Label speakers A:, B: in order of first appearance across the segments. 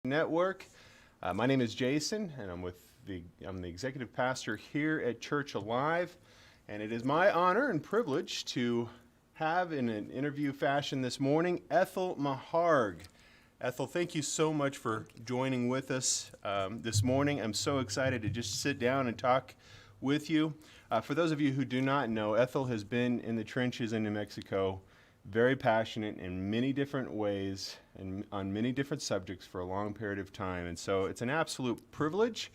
A: Network. My name is Jason, and I'm the executive pastor here at Church Alive, and it is my honor and privilege to have in an interview fashion this morning Ethel Maharg. Ethel, thank you so much for joining with us this morning. I'm so excited to just sit down and talk with you. For those of you who do not know, Ethel has been in the trenches in New Mexico, very passionate in many different ways and on many different subjects for a long period of time. And so it's an absolute privilege.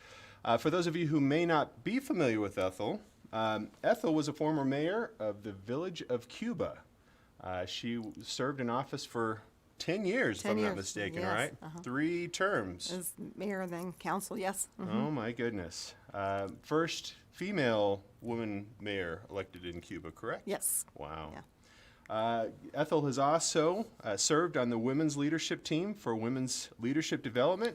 A: For those of you who may not be familiar with Ethel, Ethel was a former mayor of the village of Cuba. She served in office for 10 years, if I'm not mistaken,
B: yes.
A: right? 3 terms.
B: As mayor, then council, yes. Mm-hmm.
A: Oh, my goodness. First female woman mayor elected in Cuba, correct?
B: Yes.
A: Wow.
B: Yeah.
A: Ethel has also served on the women's leadership team for women's leadership development.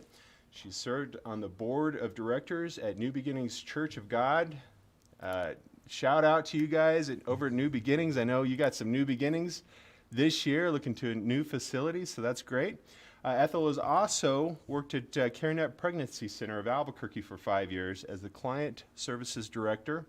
A: She served on the board of directors at New Beginnings Church of God. Shout out to you guys over at New Beginnings. I know you got some new beginnings this year, looking to new facilities, so that's great. Ethel has also worked at CareNet Pregnancy Center of Albuquerque for 5 years as the client services director.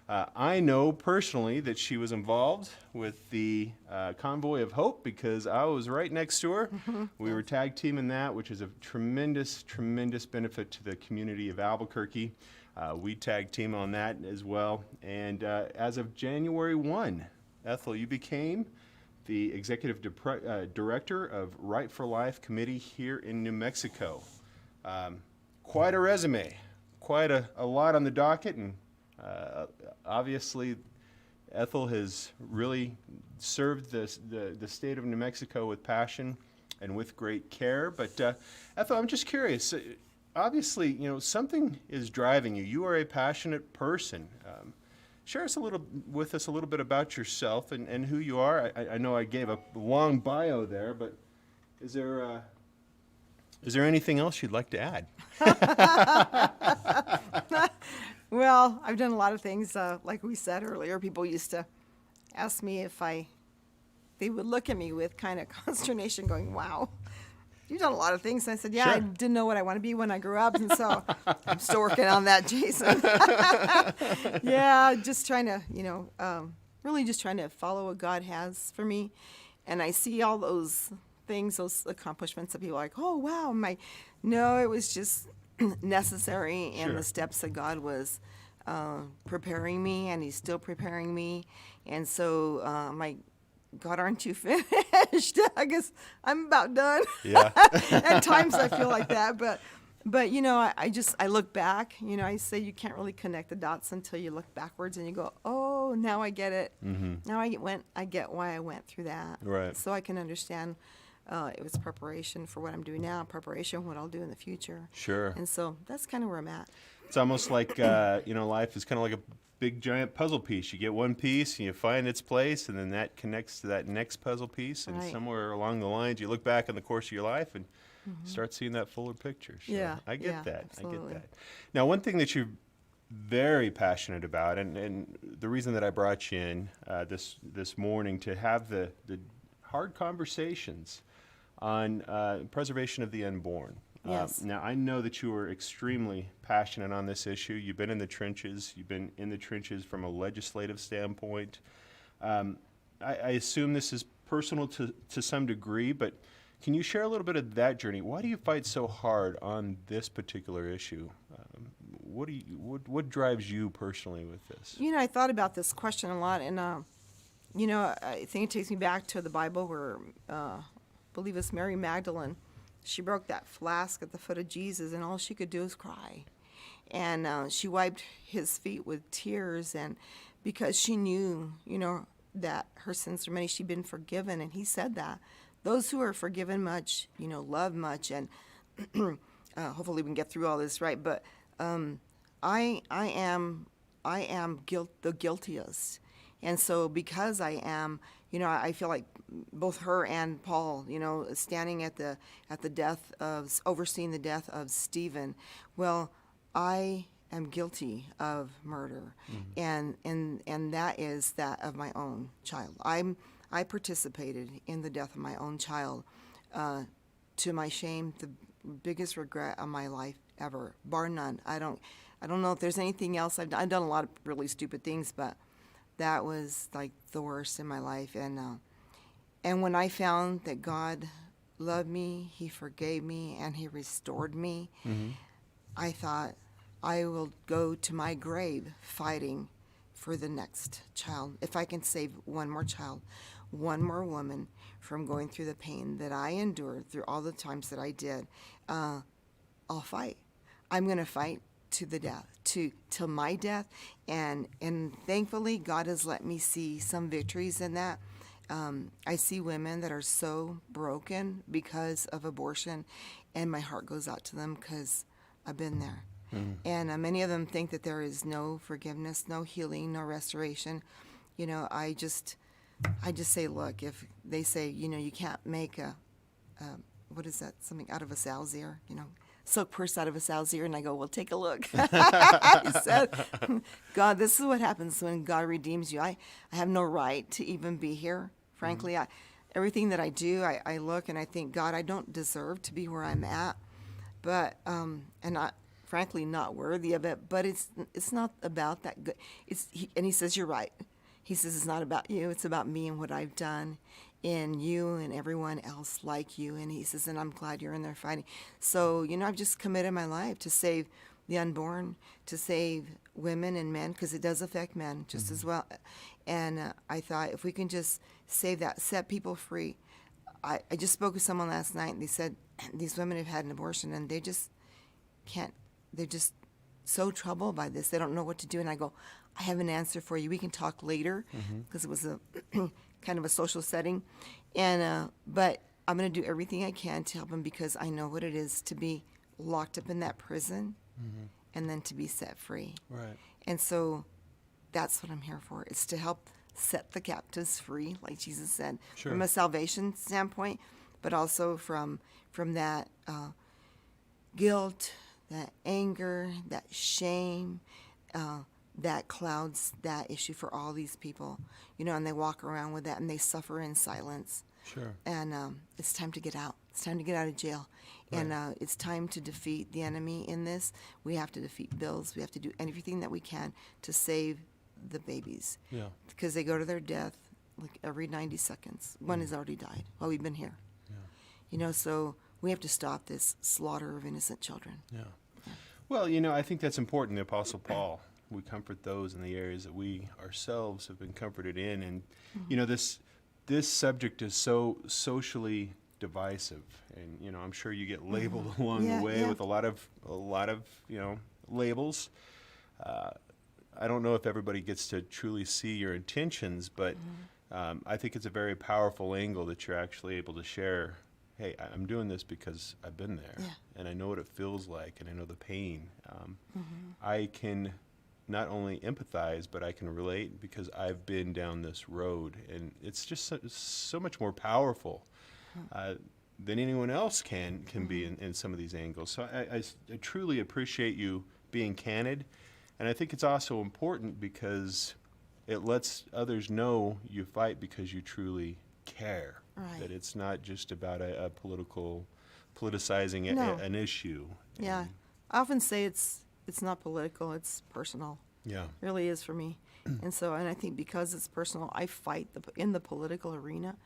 A: I know personally that she was involved with the Convoy of Hope because I was right next to her.
B: Mm-hmm.
A: We were tag teaming that, which is a tremendous, tremendous benefit to the community of Albuquerque. We tag team on that as well. And as of January 1, Ethel, you became the executive director of Right for Life Committee here in New Mexico. Quite a resume, quite a lot on the docket, and obviously, Ethel has really served the state of New Mexico with passion and with great care. But Ethel, I'm just curious. Obviously, you know, something is driving you. You are a passionate person. Share with us a little bit about yourself and who you are. I know I gave a long bio there, but is there anything else you'd like to add?
B: Well, I've done a lot of things. Like we said earlier, people used to ask me they would look at me with kind of consternation going, wow, you've done a lot of things. And I said, yeah,
A: Sure.
B: I didn't know what I want to be when I grew up. And so I'm still working on that, Jason. Yeah, just trying to, really just trying to follow what God has for me. And I see all those things, those accomplishments that people are like, oh, wow. No, it was just necessary, and
A: Sure.
B: the steps that God was preparing me, and He's still preparing me. And so God, aren't you finished? I guess I'm about done.
A: Yeah.
B: At times I feel like that, but I look back. I say you can't really connect the dots until you look backwards and you go, oh, now I get it.
A: Mm-hmm.
B: Now I get why I went through that.
A: Right.
B: So I can understand. It was preparation for what I'm doing now, preparation for what I'll do in the future.
A: Sure.
B: And so that's kind of where I'm at.
A: It's almost like, life is kind of like a big, giant puzzle piece. You get one piece, and you find its place, and then that connects to that next puzzle piece. And
B: Right.
A: somewhere along the lines, you look back on the course of your life and start seeing that fuller picture. So
B: Yeah,
A: I get that.
B: absolutely.
A: I get that. Now, one thing that you're very passionate about, and the reason that I brought you in this morning to have the hard conversations on preservation of the unborn.
B: Yes.
A: Now, I know that you are extremely passionate on this issue. You've been in the trenches. You've been in the trenches from a legislative standpoint. I assume this is personal to some degree, but can you share a little bit of that journey? Why do you fight so hard on this particular issue? What drives you personally with this?
B: I thought about this question a lot, and I think it takes me back to the Bible where I believe it's Mary Magdalene. She broke that flask at the foot of Jesus, and all she could do was cry. And she wiped his feet with tears, and because she knew, that her sins were many, she'd been forgiven. And he said that those who are forgiven much, love much. And hopefully we can get through all this, right? But I am the guiltiest. And so because I am, I feel like both her and Paul, standing at the death of, overseeing the death of Stephen. Well, I am guilty of murder, and that is that of my own child. I participated in the death of my own child, to my shame, biggest regret of my life ever, bar none. I don't know if there's anything else I've done. I've done a lot of really stupid things, but that was like the worst in my life. And when I found that God loved me, He forgave me, and He restored me, I thought I will go to my grave fighting for the next child. If I can save one more child, one more woman from going through the pain that I endured through all the times that I did, I'll fight. I'm going to fight to the death, till my death, and thankfully God has let me see some victories in that. I see women that are so broken because of abortion, and my heart goes out to them because I've been there. And many of them think that there is no forgiveness, no healing, no restoration. You know, I just say, look, if they say, you know, you can't make what is that, something out of a sow's ear, you know, silk purse out of a sow's ear, and I go, well, take a look. I said, God, this is what happens when God redeems you. I have no right to even be here. Frankly, everything that I do, I look and I think, God, I don't deserve to be where I'm at, but and frankly, not worthy of it. But it's not about that good. And He says, you're right. He says, it's not about you. It's about me and what I've done in you and everyone else like you. And He says, and I'm glad you're in there fighting. So, you know, I've just committed my life to save the unborn, to save women and men, because it does affect men just as well. And I thought, if we can just save that, set people free. I just spoke with someone last night, and they said these women have had an abortion, and they just can't, they're just so troubled by this. They don't know what to do. And I go, I have an answer for you. We can talk later, because it was a kind of a social setting. And but I'm going to do everything I can to help them, because I know what it is to be locked up in that prison and then to be set free.
A: Right.
B: And so that's what I'm here for. It's to help set the captives free, like Jesus said, from a salvation standpoint, but also from that guilt, that anger, that shame, that clouds that issue for all these people, you know, and they walk around with that and they suffer in silence.
A: Sure.
B: And it's time to get out. It's time to get out of jail. Right. And it's time to defeat the enemy in this. We have to defeat bills. We have to do everything that we can to save the babies. Yeah. Because they go to their death like every 90 seconds. One has already died while we've been here. Yeah. You know, so we have to stop this slaughter of innocent children. Yeah.
A: Well, you know, I think that's important. The Apostle Paul, we comfort those in the areas that we ourselves have been comforted in. And, you know, this subject is so socially divisive. And, you know, I'm sure you get labeled along the way with a lot of, you know, labels. I don't know if everybody gets to truly see your intentions, but I think it's a very powerful angle that you're actually able to share. Hey, I'm doing this because I've been there, and I know what it feels like, and I know the pain. I can not only empathize, but I can relate because I've been down this road, and it's just so much more powerful than anyone else can be in some of these angles. So I truly appreciate you being candid, and I think it's also important because it lets others know you fight because you truly care. Right. That it's not just about a politicizing an issue.
B: Yeah, I often say it's not political, it's personal.
A: Yeah,
B: it really is for me. And I think because it's personal, I fight in the political arena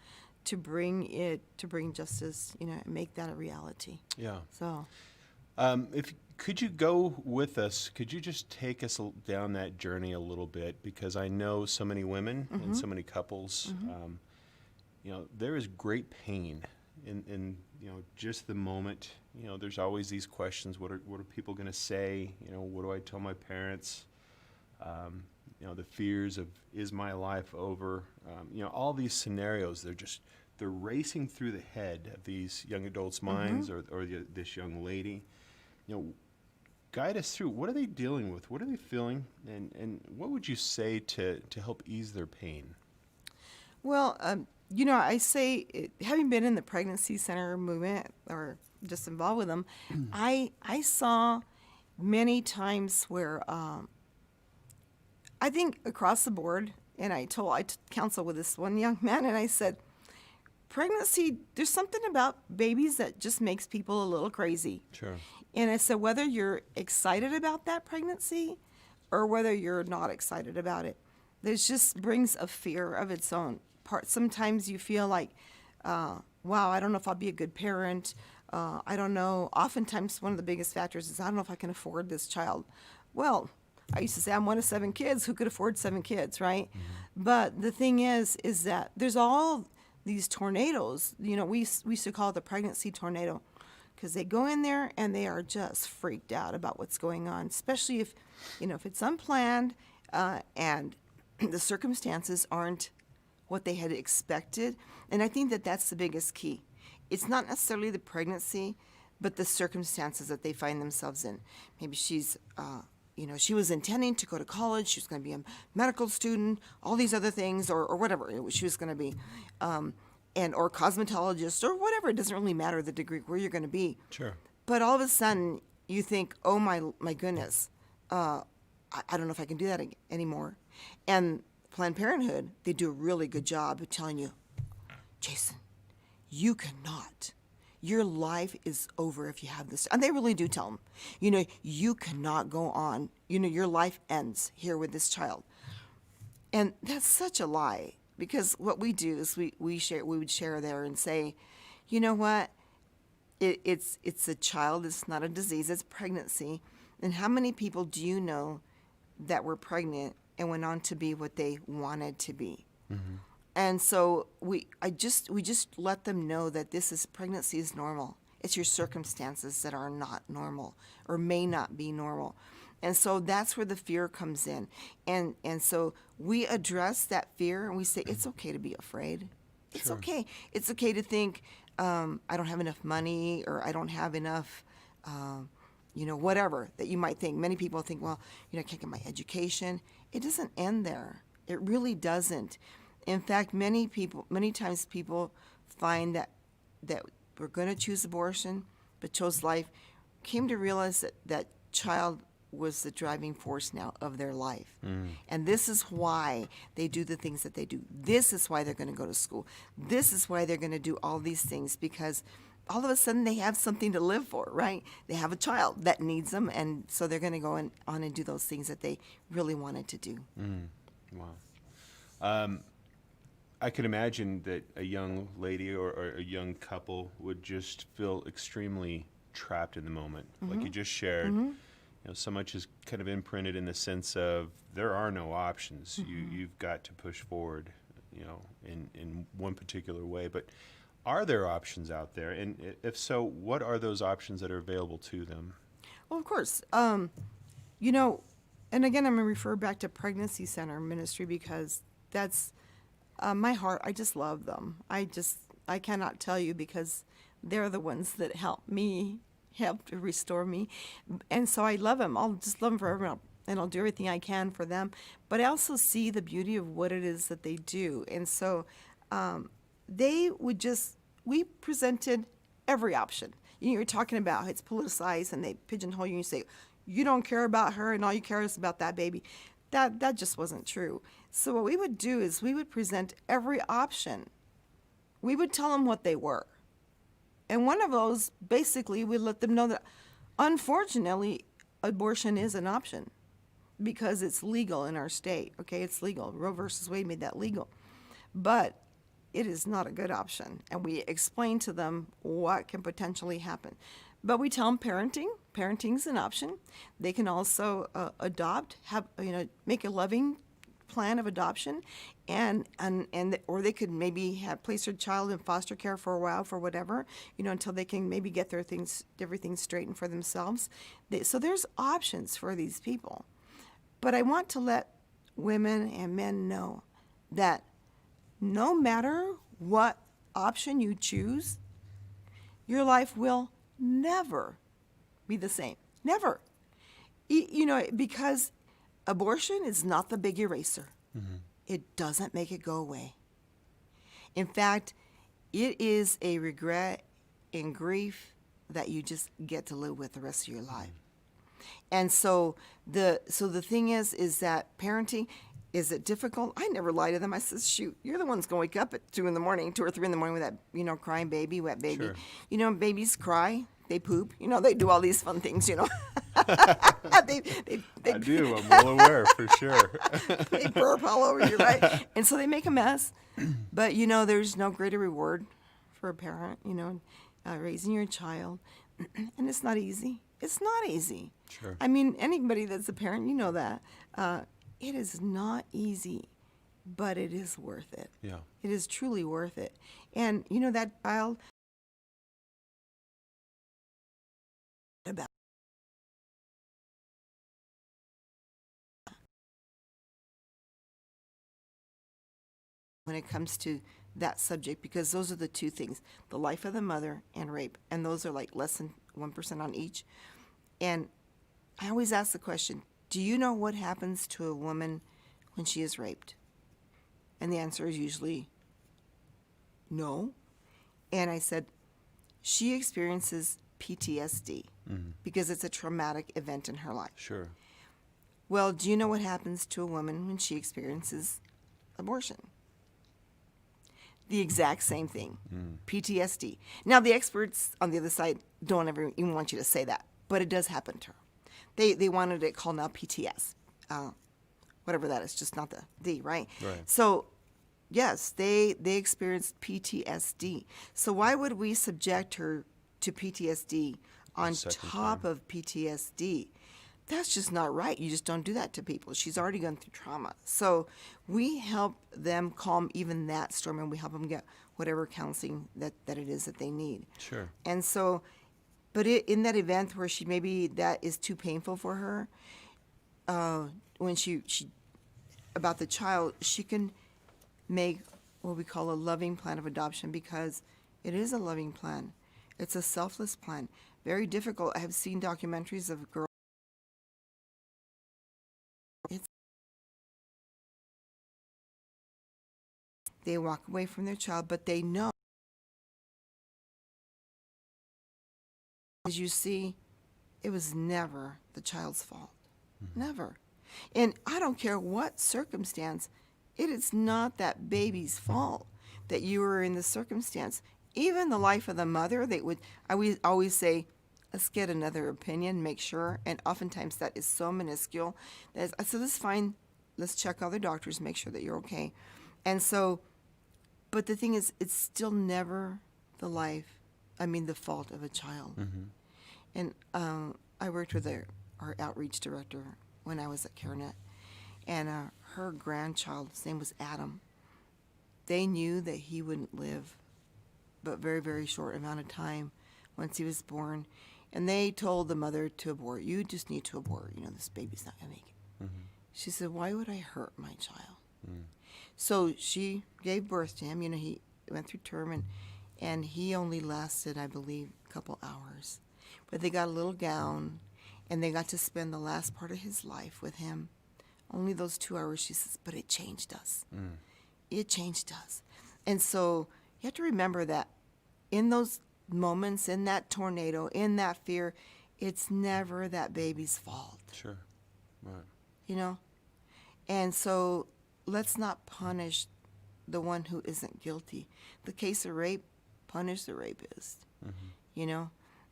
B: to bring justice, you know, and make that a reality. Yeah. So,
A: could you go with us? Could you just take us down that journey a little bit? Because I know so many women and so many couples. You know, there is great pain in you know, just the moment. You know, there's always these questions: what are people going to say? You know, what do I tell my parents? You know, the fears of, is my life over? You know, all these scenarios, they're racing through the head of these young adults' minds or this young lady. You know, guide us through. What are they dealing with? What are they feeling? And what would you say to help ease their pain?
B: Well, you know, I say, having been in the pregnancy center movement or just involved with them, I saw many times where I think across the board, and I counseled with this one young man, and I said, pregnancy, there's something about babies that just makes people a little crazy.
A: Sure.
B: And so whether you're excited about that pregnancy or whether you're not excited about it, this just brings a fear of its own part. Sometimes you feel like, wow, I don't know if I'll be a good parent. I don't know. Oftentimes, one of the biggest factors is I don't know if I can afford this child. Well, I used to say I'm one of 7 kids. Who could afford 7 kids, right? But the thing is that there's all these tornadoes. You know, we used to call it the pregnancy tornado, because they go in there and they are just freaked out about what's going on, especially if, you know, if it's unplanned and the circumstances aren't what they had expected. And I think that that's the biggest key. It's not necessarily the pregnancy, but the circumstances that they find themselves in. Maybe she's, you know, she was intending to go to college. She was going to be a medical student, all these other things, or whatever she was going to be, or cosmetologist, or whatever. It doesn't really matter the degree where you're going to be.
A: Sure.
B: But all of a sudden, you think, oh my goodness, I don't know if I can do that anymore. And Planned Parenthood, they do a really good job of telling you, Jason, you cannot. Your life is over if you have this. And they really do tell them, you know, you cannot go on. You know, your life ends here with this child. And that's such a lie, because what we do is we would share there and say, you know what? It's a child. It's not a disease. It's pregnancy. And how many people do you know that were pregnant and went on to be what they wanted to be? Mm-hmm. And so we just let them know that pregnancy is normal. It's your circumstances that are not normal or may not be normal. And so that's where the fear comes in. And so we address that fear and we say, it's okay to be afraid. It's
A: Sure.
B: okay. It's okay to think, I don't have enough money, or I don't have enough, you know, whatever that you might think. Many people think, well, you know, I can't get my education. It doesn't end there. It really doesn't. In fact, many times people find that we're going to choose abortion, but chose life, came to realize that child was the driving force now of their life. Mm. And this is why they do the things that they do. This is why they're going to go to school. This is why they're going to do all these things, because all of a sudden they have something to live for, right? They have a child that needs them, and so they're going to go on and do those things that they really wanted to do.
A: Mm. Wow. I could imagine that a young lady or a young couple would just feel extremely trapped in the moment. Mm-hmm. Like you just shared, mm-hmm. You know, so much is kind of imprinted in the sense of there are no options. Mm-hmm. You've got to push forward, you know, in one particular way. But are there options out there? And if so, what are those options that are available to them?
B: Well, of course. You know, and again, I'm going to refer back to Pregnancy Center Ministry, because that's my heart. I just love them. I cannot tell you, because they're the ones that helped to restore me. And so I love them. I'll just love them forever, and I'll do everything I can for them. But I also see the beauty of what it is that they do. And so we presented every option. You know, you're talking about it's politicized and they pigeonhole you and you say, you don't care about her and all you care is about that baby. That just wasn't true. So what we would do is we would present every option. We would tell them what they were. And one of those, basically, we let them know that, unfortunately, abortion is an option because it's legal in our state. Okay, it's legal. Roe versus Wade made that legal. But it is not a good option. And we explain to them what can potentially happen. But we tell them parenting's an option. They can also adopt, make a loving plan of adoption, or they could maybe place their child in foster care for a while, for whatever, until they can maybe get everything straightened for themselves. So there's options for these people. But I want to let women and men know that no matter what option you choose, your life will never be the same. Never. Because abortion is not the big eraser. Mm-hmm. It doesn't make it go away. In fact, it is a regret and grief that you just get to live with the rest of your life. And so the thing is that parenting, is it difficult? I never lie to them. I says, shoot, you're the ones going to wake up at 2 or 3 in the morning with that, crying baby, wet baby.
A: Sure.
B: Babies cry, they poop, they do all these fun things,
A: I do. I'm well aware, for sure.
B: They burp all over you, right? And so they make a mess. But, there's no greater reward for a parent, raising your child. And it's not easy. It's not easy.
A: Sure.
B: I mean, anybody that's a parent, you know that. It is not easy, but it is worth it.
A: Yeah.
B: It is truly worth it. And, that child, about when it comes to that subject, because those are the two things, the life of the mother and rape. And those are like less than 1% on each. And I always ask the question, do you know what happens to a woman when she is raped? And the answer is usually no. And I said, she experiences PTSD because it's a traumatic event in her life.
A: Sure.
B: Well, do you know what happens to a woman when she experiences abortion? The exact same thing, PTSD. Now, the experts on the other side don't ever even want you to say that, but it does happen to her. They wanted it called now PTS, whatever that is, just not the D, right?
A: Right.
B: So, yes, they experienced PTSD. So why would we subject her to PTSD on top of PTSD? That's just not right. You just don't do that to people. She's already gone through trauma. So we help them calm even that storm, and we help them get whatever counseling that it is that they need.
A: Sure.
B: And so, but in that event where she maybe that is too painful for her, when she about the child, she can make what we call a loving plan of adoption, because it is a loving plan. It's a selfless plan. Very difficult. I have seen documentaries of girls. They walk away from their child, but they know. As you see, it was never the child's fault. Never. And I don't care what circumstance, it is not that baby's fault that you were in the circumstance. Even the life of the mother, I always say, let's get another opinion, make sure. And oftentimes that is so minuscule. So this is fine. Let's check other doctors, make sure that you're okay. And so, but the thing is, it's still never the fault of a child. And I worked with our outreach director when I was at CareNet, and her grandchild, his name was Adam. They knew that he wouldn't live but very, very short amount of time once he was born, and they told the mother to abort. You just need to abort. This baby's not going to make it. She said, why would I hurt my child? So she gave birth to him. He went through term, and he only lasted, I believe, a couple hours. But they got a little gown, and they got to spend the last part of his life with him. Only those 2 hours, she says, but it changed us. It changed us. And so you have to remember that in those moments, in that tornado, in that fear, it's never that baby's fault.
A: Sure. Right.
B: And so let's not punish the one who isn't guilty. The case of rape, punish the rapist.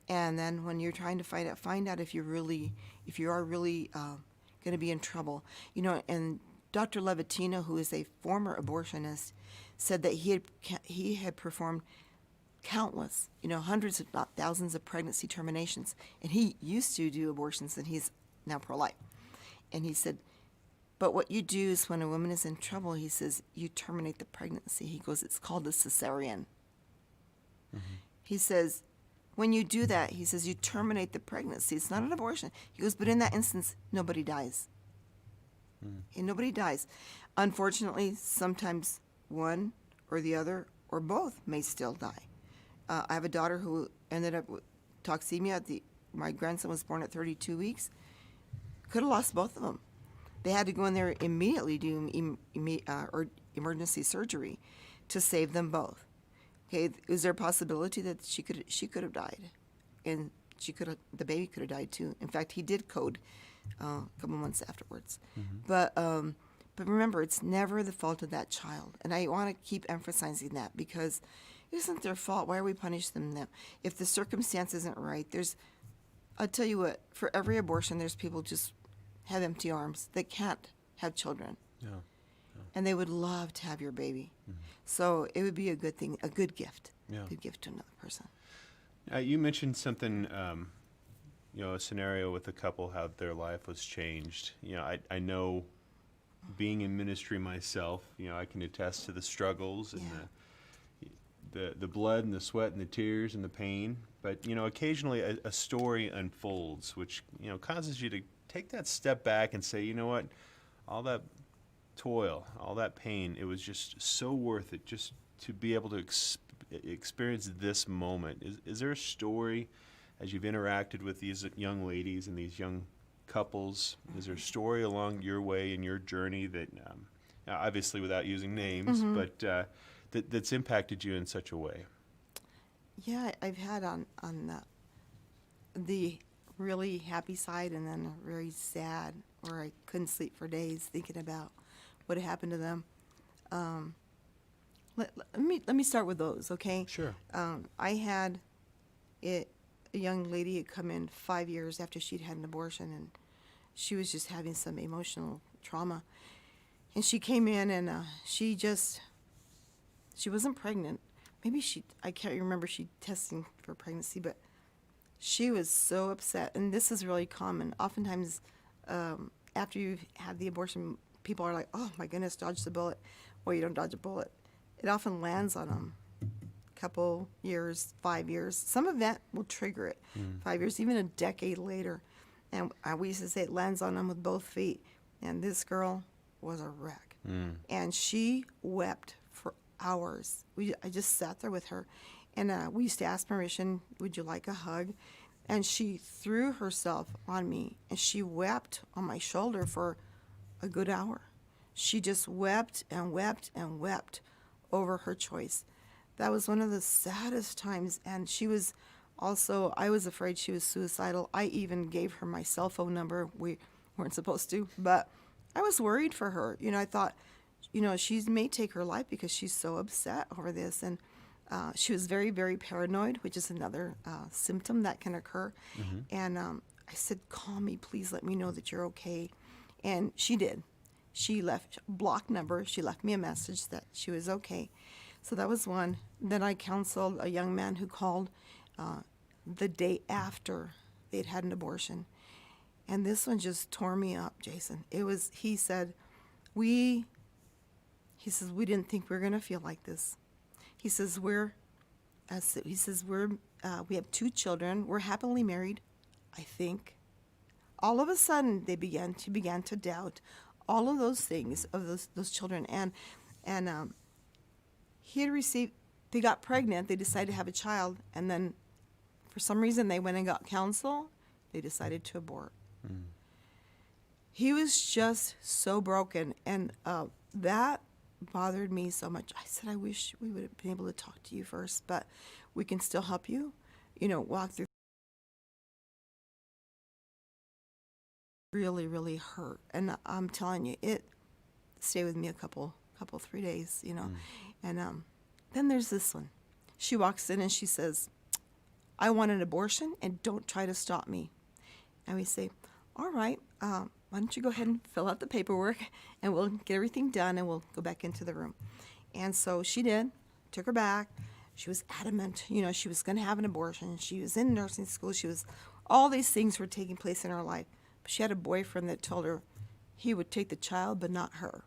B: And then when you're trying to find out if you are really going to be in trouble. And Dr. Levitina, who is a former abortionist, said that he had performed countless, hundreds if not thousands of pregnancy terminations. And he used to do abortions, and he's now pro-life. And he said, but what you do is when a woman is in trouble, he says, you terminate the pregnancy. He goes, it's called a cesarean. He says, when you do that, he says, you terminate the pregnancy. It's not an abortion. He goes, but in that instance, nobody dies. And nobody dies. Unfortunately, sometimes one or the other or both may still die. I have a daughter who ended up with toxemia. My grandson was born at 32 weeks. Could have lost both of them. They had to go in there immediately, do emergency surgery to save them both. Okay, is there a possibility that she could have died, and the baby could have died too? In fact, he did code a couple months afterwards. But But remember, it's never the fault of that child. And I want to keep emphasizing that because it isn't their fault. Why are we punishing them? If the circumstance isn't right, I'll tell you what, for every abortion, there's people just have empty arms that can't have children.
A: Yeah.
B: And they would love to have your baby. So it would be a good thing, a good gift.
A: Yeah.
B: A good gift to another person.
A: You mentioned something, a scenario with a couple, how their life was changed. I know, being in ministry myself, I can attest to the struggles and the blood and the sweat and the tears and the pain. But, occasionally a story unfolds, which, causes you to take that step back and say, you know what, all that toil, all that pain, it was just so worth it just to be able to experience this moment. Is there a story, as you've interacted with these young ladies and these young couples, is there a story along your way in your journey that, obviously without using names, but that's impacted you in such a way?
B: Yeah, I've had on the really happy side and then a very sad, where I couldn't sleep for days thinking about what had happened to them. Let me start with those, okay?
A: Sure.
B: I had a young lady had come in 5 years after she'd had an abortion, and she was just having some emotional trauma. And she came in, and she wasn't pregnant. Maybe I can't remember she testing for pregnancy, but she was so upset. And this is really common. Oftentimes, after you've had the abortion, people are like, oh my goodness, dodge the bullet. Well, you don't dodge a bullet. It often lands on them. Couple years, 5 years. Some event will trigger it. 5 years, even a decade later. And we used to say it lands on them with both feet. And this girl was a wreck. And she wept for hours. I just sat there with her. And we used to ask permission, would you like a hug? And she threw herself on me. And she wept on my shoulder for a good hour. She just wept and wept and wept over her choice. That was one of the saddest times. And she was also, I was afraid she was suicidal. I even gave her my cell phone number. We weren't supposed to, but I was worried for her. I thought, she may take her life because she's so upset over this. And she was very, very paranoid, which is another symptom that can occur. And I said, call me, please let me know that you're okay. And she did. She left block number. She left me a message that she was okay. So that was one. Then I counseled a young man who called the day after they'd had an abortion. And this one just tore me up, Jason. He said, we didn't think we were going to feel like this. He says, we have 2 children. We're happily married, I think. All of a sudden, he began to doubt all of those things of those children. And they got pregnant, they decided to have a child, and then for some reason they went and got counsel, they decided to abort. He was just so broken, and that bothered me so much. I said, I wish we would have been able to talk to you first, but we can still help you, walk through. Really, really hurt. And I'm telling you, it stayed with me a couple 3 days, And then there's this one. She walks in and she says, I want an abortion and don't try to stop me. And we say, all right, why don't you go ahead and fill out the paperwork and we'll get everything done and we'll go back into the room. And so she did, took her back. She was adamant, she was going to have an abortion. She was in nursing school. All these things were taking place in her life. But she had a boyfriend that told her he would take the child, but not her.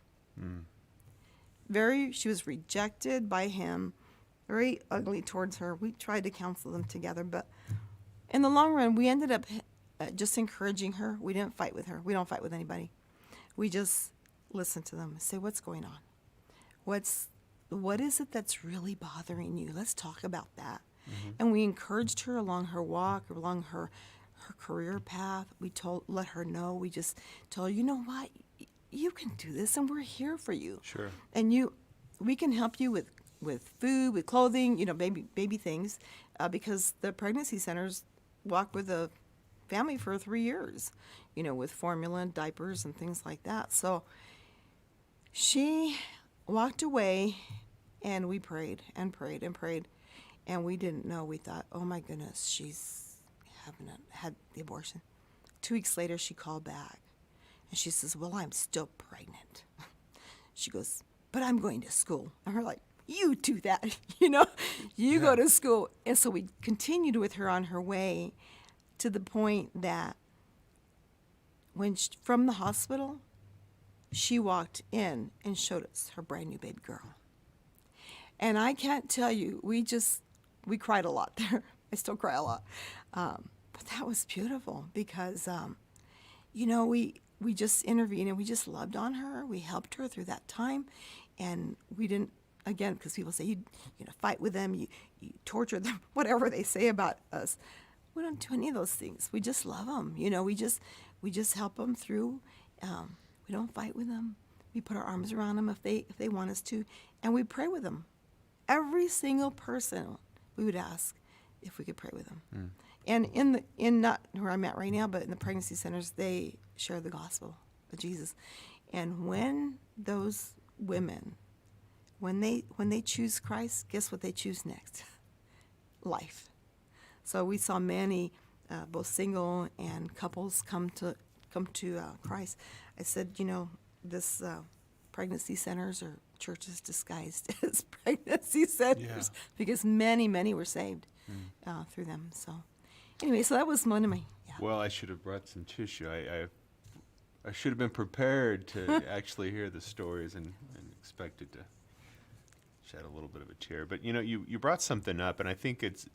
B: She was rejected by him, very ugly towards her. We tried to counsel them together, but in the long run, we ended up just encouraging her. We didn't fight with her. We don't fight with anybody. We just listen to them and say, what's going on? What is it that's really bothering you? Let's talk about that. And we encouraged her along her walk, along her career path. We let her know. We just told her, you know what? You can do this, and we're here for you.
A: Sure.
B: And we can help you with food, with clothing, baby things, because the pregnancy centers walk with a family for 3 years, with formula and diapers and things like that. So She walked away, and we prayed and prayed and prayed, and we didn't know. We thought, oh my goodness, she's had the abortion. 2 weeks later, she called back, and she says, well, I'm still pregnant. She goes, but I'm going to school. And we're like, you do that, you go to school. And so we continued with her on her way to the point that from the hospital, she walked in and showed us her brand new baby girl. And I can't tell you, we cried a lot there. I still cry a lot. But that was beautiful because, we just intervened and we just loved on her. We helped her through that time. And we didn't, again, because people say, you fight with them, you torture them, whatever they say about us. We don't do any of those things. We just love them. We just help them through. We don't fight with them. We put our arms around them if they want us to, and we pray with them. Every single person, we would ask if we could pray with them. Mm. And in not where I'm at right now, but in the pregnancy centers, they share the gospel of Jesus. And when those women, when they choose Christ, guess what they choose next? Life. So we saw many, both single and couples, come to Christ. I said, this pregnancy centers are churches disguised as pregnancy centers, because many were saved through them. So anyway, so that was one of my. Yeah.
A: Well, I should have brought some tissue. I should have been prepared to actually hear the stories and expected to shed a little bit of a tear. But you brought something up, and I think it's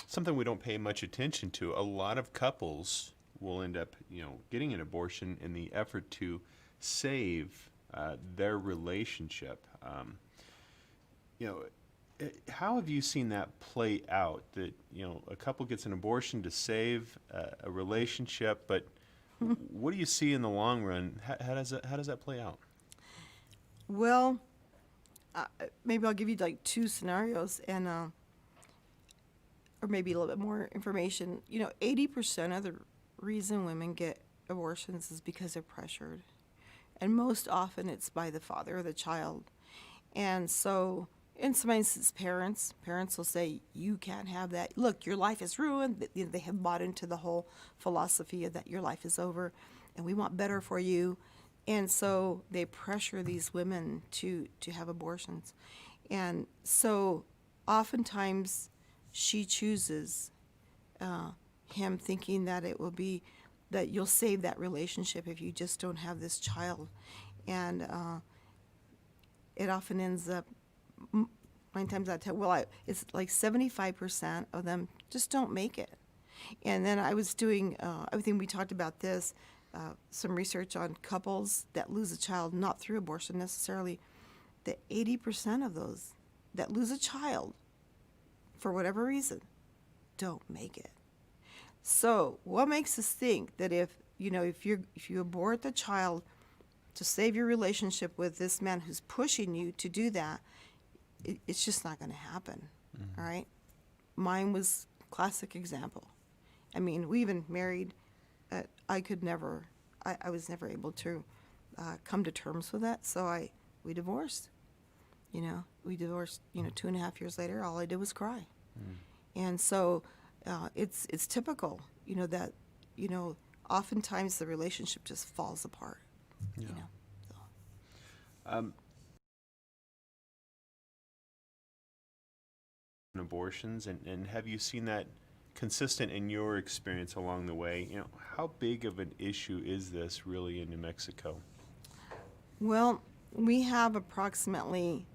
A: something we don't pay much attention to. A lot of couples will end up, getting an abortion in the effort to save their relationship. How have you seen that play out? That a couple gets an abortion to save a relationship, but what do you see in the long run? How does that play out?
B: Well, maybe I'll give you like two scenarios, and or maybe a little bit more information. 80% of the reason women get abortions is because they're pressured, and most often it's by the father or the child. And so in some instances, parents will say, you can't have that. Look, your life is ruined. They have bought into the whole philosophy of that your life is over and we want better for you. And so they pressure these women to have abortions. And so oftentimes she chooses him, thinking that it will be that you'll save that relationship if you just don't have this child. And it often ends up 9 times out of 10, it's like 75% of them just don't make it. And then I was doing, I think we talked about this, some research on couples that lose a child, not through abortion necessarily, that 80% of those that lose a child, for whatever reason, don't make it. So what makes us think that if you abort the child to save your relationship with this man who's pushing you to do that, it's just not going to happen. Mm-hmm. All right? Mine was classic example. I mean, we even married. I was never able to come to terms with that, so we divorced. We divorced. 2.5 years later, all I did was cry. Mm. And so it's typical. That oftentimes the relationship just falls apart.
A: Yeah.
B: So.
A: Abortions, and have you seen that consistent in your experience along the way? How big of an issue is this really in New Mexico?
B: Well, we have approximately,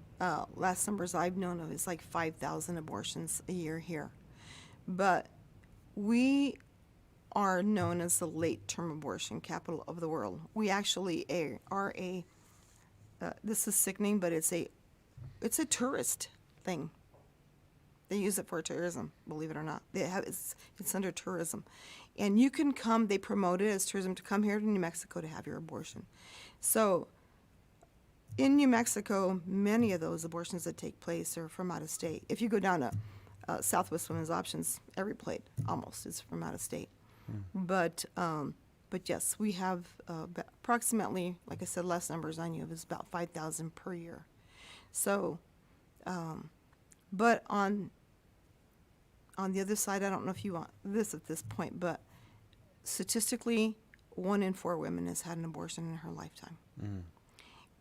B: last numbers I've known of is like 5,000 abortions a year here. But we are known as the late-term abortion capital of the world. We actually are this is sickening, but it's a tourist thing. They use it for tourism, believe it or not. It's under tourism. And you can come, they promote it as tourism, to come here to New Mexico to have your abortion. So in New Mexico, many of those abortions that take place are from out of state. If you go down to Southwest Women's Options, every plate almost is from out of state. But But yes, we have approximately, like I said, last numbers I knew of is about 5,000 per year. So, but on the other side, I don't know if you want this at this point, but statistically, 1 in 4 women has had an abortion in her lifetime.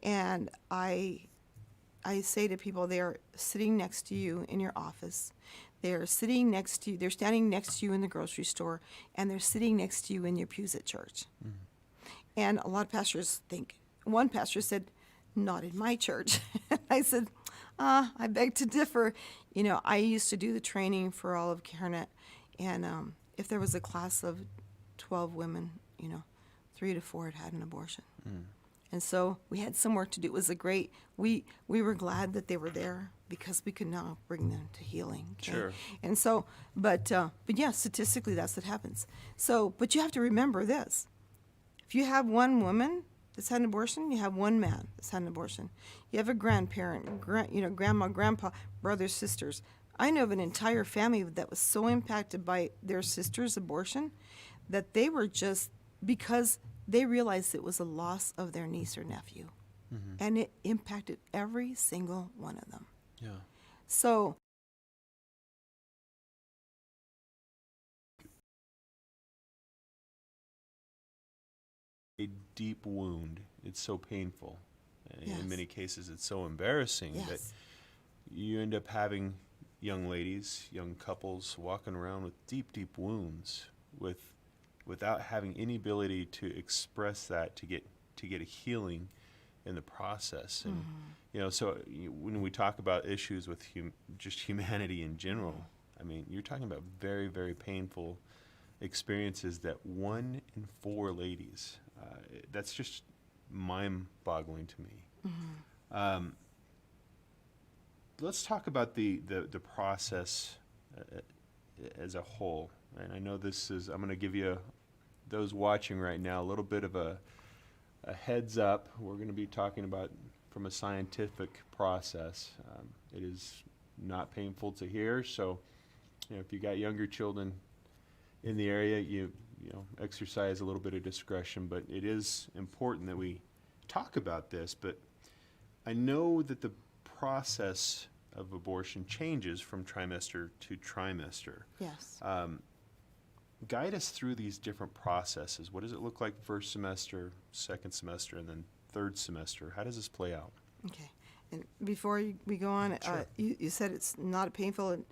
B: And I say to people, they are sitting next to you in your office. They're sitting next to you. They're standing next to you in the grocery store, and they're sitting next to you in your pews at church. And a lot of pastors think. One pastor said, "Not in my church." I said, I beg to differ. You know, I used to do the training for all of CareNet, and if there was a class of 12 women, 3 to 4 had had an abortion. And so we had some work to do. It was we were glad that they were there because we could now bring them to healing. Okay?
A: Sure.
B: And so, but yeah, statistically that's what happens. So, but you have to remember this. If you have one woman that's had an abortion, you have one man that's had an abortion. You have a grandparent, grandma, grandpa, brothers, sisters. I know of an entire family that was so impacted by their sister's abortion that they were just, because they realized it was a loss of their niece or nephew. And it impacted every single one of them.
A: Yeah.
B: So
A: A deep wound. It's so painful. And
B: Yes.
A: in many cases, it's so embarrassing that
B: yes,
A: you end up having young ladies, young couples walking around with deep, deep wounds without having any ability to express that to get a healing in the process. And so when we talk about issues with just humanity in general, I mean, you're talking about very, very painful experiences that 1 in 4 ladies. That's just mind-boggling to me. Let's talk about the process as a whole. And I know I'm going to give you, those watching right now, a little bit of a heads up. We're going to be talking about from a scientific process. It is not painful to hear, so if you got younger children in the area, you exercise a little bit of discretion, but it is important that we talk about this. But I know that the process of abortion changes from trimester to trimester.
B: yes.
A: Guide us through these different processes. What does it look like first semester, second semester, and then third semester? How does this play out?
B: Okay. And before we go on,
A: Sure.
B: you said it's not painful, and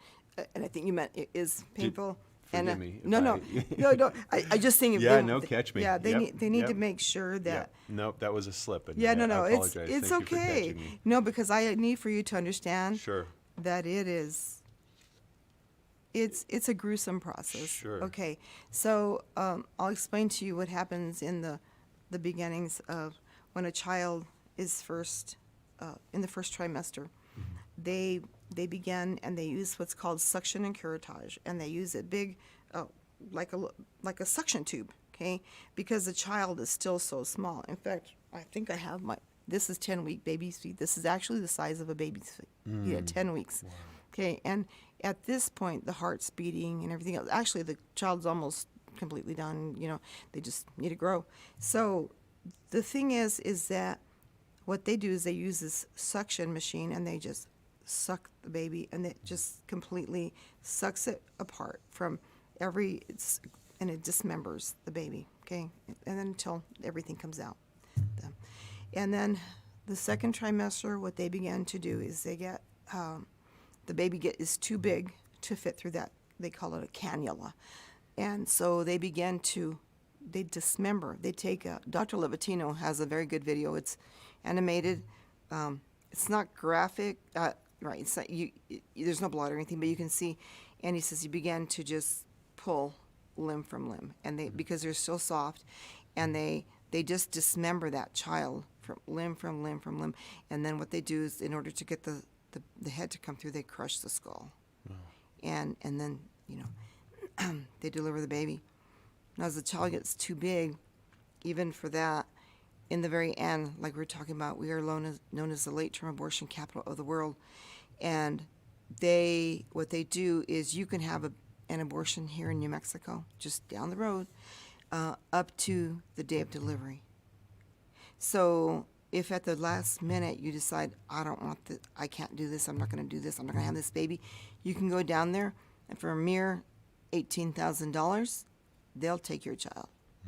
B: I think you meant it is painful.
A: Forgive
B: and
A: me if
B: no, no. I just think
A: Yeah, no, catch me.
B: Yeah, they
A: Yep,
B: need
A: yep.
B: to make sure that.
A: Yep. Nope, that was a slip. And
B: Yeah, no,
A: I
B: it's
A: apologize.
B: it's
A: Thank you for
B: okay.
A: catching me.
B: No, because I need for you to understand
A: Sure.
B: that it is. It's a gruesome process.
A: Sure.
B: Okay, so I'll explain to you what happens in the beginnings of when a child is first in the first trimester. They begin and they use what's called suction and curettage, and they use a big like a suction tube, okay, because the child is still so small. In fact, I think I have this is 10-week baby's feet. This is actually the size of a baby's feet at 10 weeks. Wow. Okay, and at this point, the heart's beating and everything else. Actually, the child's almost completely done. They just need to grow. So the thing is that what they do is they use this suction machine and they just suck the baby, and it just completely sucks it apart from and it dismembers the baby, okay? And then until everything comes out. And then the second trimester, what they begin to do is they get, the baby is too big to fit through that, they call it a cannula. And so they they dismember. They take, Dr. Levatino has a very good video. It's animated. It's not graphic, right, it's not, there's no blood or anything, but you can see, and he says you begin to just pull limb from limb, and because they're so soft, and they just dismember that child from limb, and then what they do is, in order to get the head to come through, they crush the skull. Wow. And then they deliver the baby. Now as the child gets too big, even for that, in the very end, like we were talking about, we are known as the late-term abortion capital of the world, and what they do is you can have an abortion here in New Mexico, just down the road, up to the day of delivery. So if at the last minute you decide, I can't do this, I'm not going to do this, I'm not going to have this baby, you can go down there and for a mere $18,000, they'll take your child.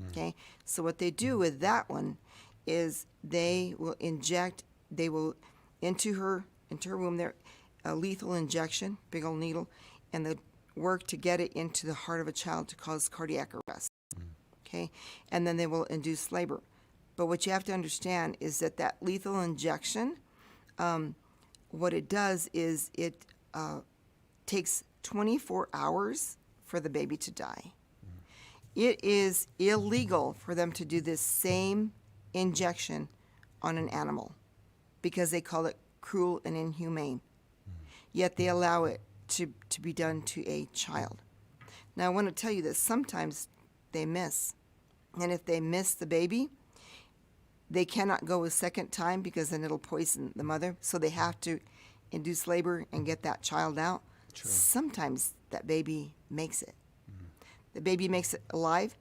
B: Okay? So what they do with that one is they will into her womb there, a lethal injection, big old needle, and they work to get it into the heart of a child to cause cardiac arrest. Okay? And then they will induce labor. But what you have to understand is that lethal injection, what it does is it takes 24 hours for the baby to die. It is illegal for them to do this same injection on an animal because they call it cruel and inhumane. Yet they allow it to be done to a child. Now I want to tell you this, sometimes they miss. And if they miss the baby, they cannot go a second time because then it'll poison the mother. So they have to induce labor and get that child out. Sure. Sometimes that baby makes it. The baby makes it alive,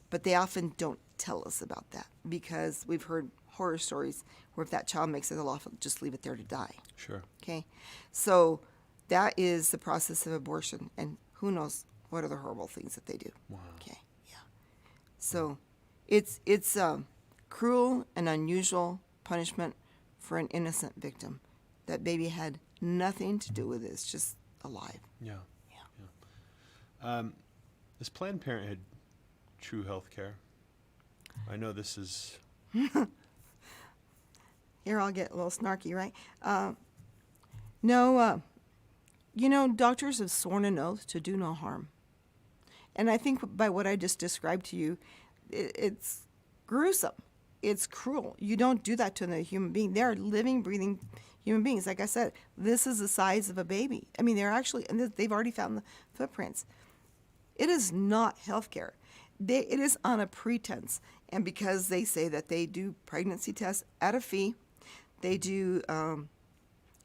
B: but they often don't tell us about that because we've heard horror stories where if that child makes it, they'll often just leave it there to die.
A: Sure.
B: Okay? So that is the process of abortion, and who knows what other horrible things that they do.
A: Wow.
B: Okay, yeah. So it's cruel and unusual punishment for an innocent victim. That baby had nothing to do with it. It's just alive.
A: Yeah. Is Planned Parenthood true health care? I know this is...
B: Here, I'll get a little snarky, right? No, doctors have sworn an oath to do no harm. And I think by what I just described to you, it's gruesome. It's cruel. You don't do that to a human being. They're living, breathing human beings. Like I said, this is the size of a baby. I mean, they're actually, and they've already found the footprints. It is not healthcare. It is on a pretense. And because they say that they do pregnancy tests at a fee, they do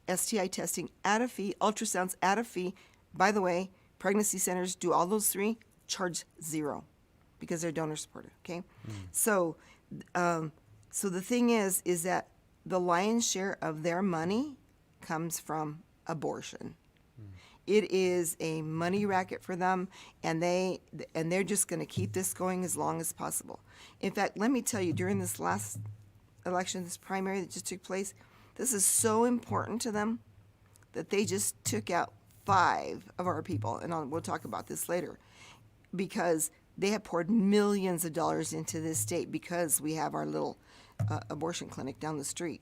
B: STI testing at a fee, ultrasounds at a fee. By the way, pregnancy centers do all those three, charge $0 because they're donor supported, okay? So the thing is that the lion's share of their money comes from abortion. It is a money racket for them, and they're just going to keep this going as long as possible. In fact, let me tell you, during this last election, this primary that just took place, this is so important to them that they just took out 5 of our people, and we'll talk about this later, because they have poured millions of dollars into this state because we have our little abortion clinic down the street,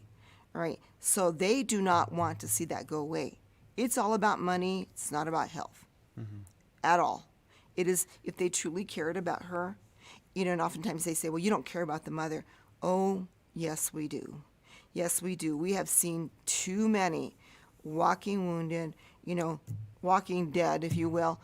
B: right? So they do not want to see that go away. It's all about money. It's not about health at all. It is, if they truly cared about her, and oftentimes they say, well, you don't care about the mother. Oh, yes, we do. Yes, we do. We have seen too many walking wounded, walking dead, if you will,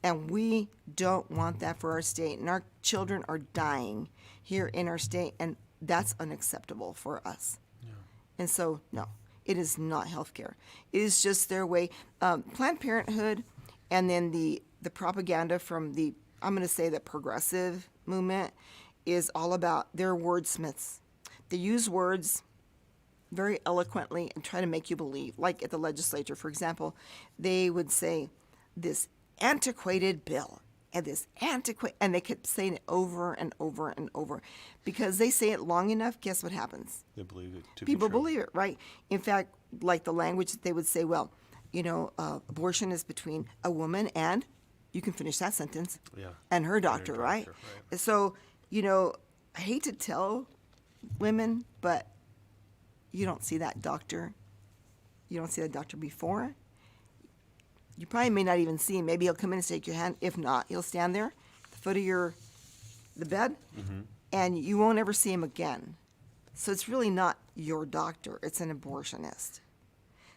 B: and we don't want that for our state. And our children are dying here in our state, and that's unacceptable for us. Yeah. And so, no. It is not health care. It is just their way. Planned Parenthood and then the propaganda from I'm going to say the progressive movement is all about, they're wordsmiths. They use words very eloquently and try to make you believe. Like at the legislature, for example, they would say this antiquated bill and and they kept saying it over and over and over. Because they say it long enough, guess what happens?
A: They believe it to
B: People
A: be true.
B: believe it, right? In fact, like the language that they would say, well, abortion is between a woman and, you can finish that sentence, and her doctor, right? So, I hate to tell women, but you don't see that doctor. You don't see that doctor before. You probably may not even see him. Maybe he'll come in and shake your hand. If not, he'll stand there at the foot of the bed, and you won't ever see him again. So it's really not your doctor. It's an abortionist.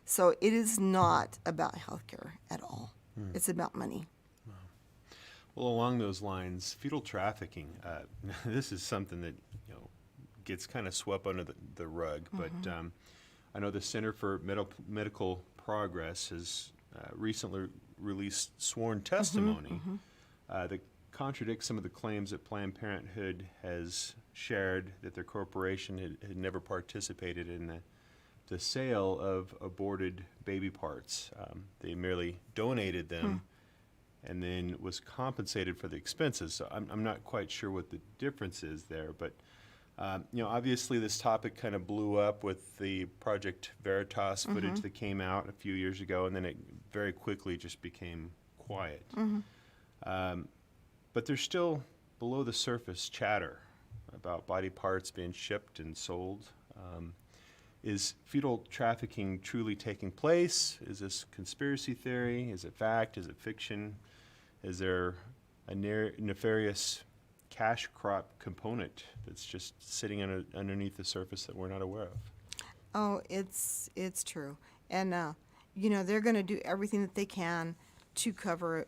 B: So it is not about healthcare at all. It's about money.
A: Wow. Well, along those lines, fetal trafficking, this is something that gets kind of swept under the rug. But I know the Center for Medical Progress has recently released sworn testimony that contradicts some of the claims that Planned Parenthood has shared that their corporation had never participated in the sale of aborted baby parts. They merely donated them and then was compensated for the expenses. So I'm not quite sure what the difference is there, but obviously this topic kind of blew up with the Project Veritas footage that came out a few years ago, and then it very quickly just became quiet. But there's still below the surface chatter about body parts being shipped and sold. Is fetal trafficking truly taking place? Is this conspiracy theory? Is it fact? Is it fiction? Is there a nefarious cash crop component that's just sitting underneath the surface that we're not aware of?
B: Oh, it's true, and they're going to do everything that they can to cover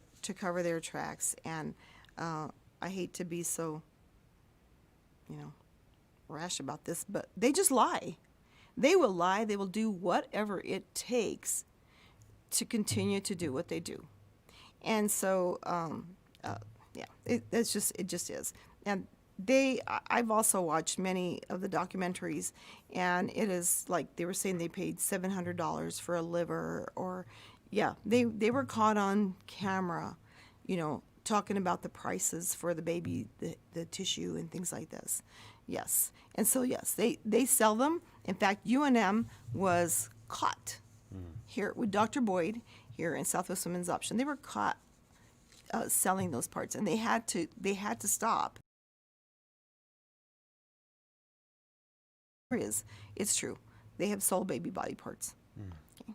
B: their tracks. And I hate to be so, rash about this, but they just lie. They will lie. They will do whatever it takes to continue to do what they do. And so, it just is. And I've also watched many of the documentaries, and it is like they were saying they paid $700 for a liver, or, they were caught on camera, talking about the prices for the baby, the tissue and things like this. Yes. And so, yes, they sell them. In fact, UNM was caught here with Dr. Boyd here in Southwest Women's Option. They were caught selling those parts, and they had to stop. It's true. They have sold baby body parts. Okay.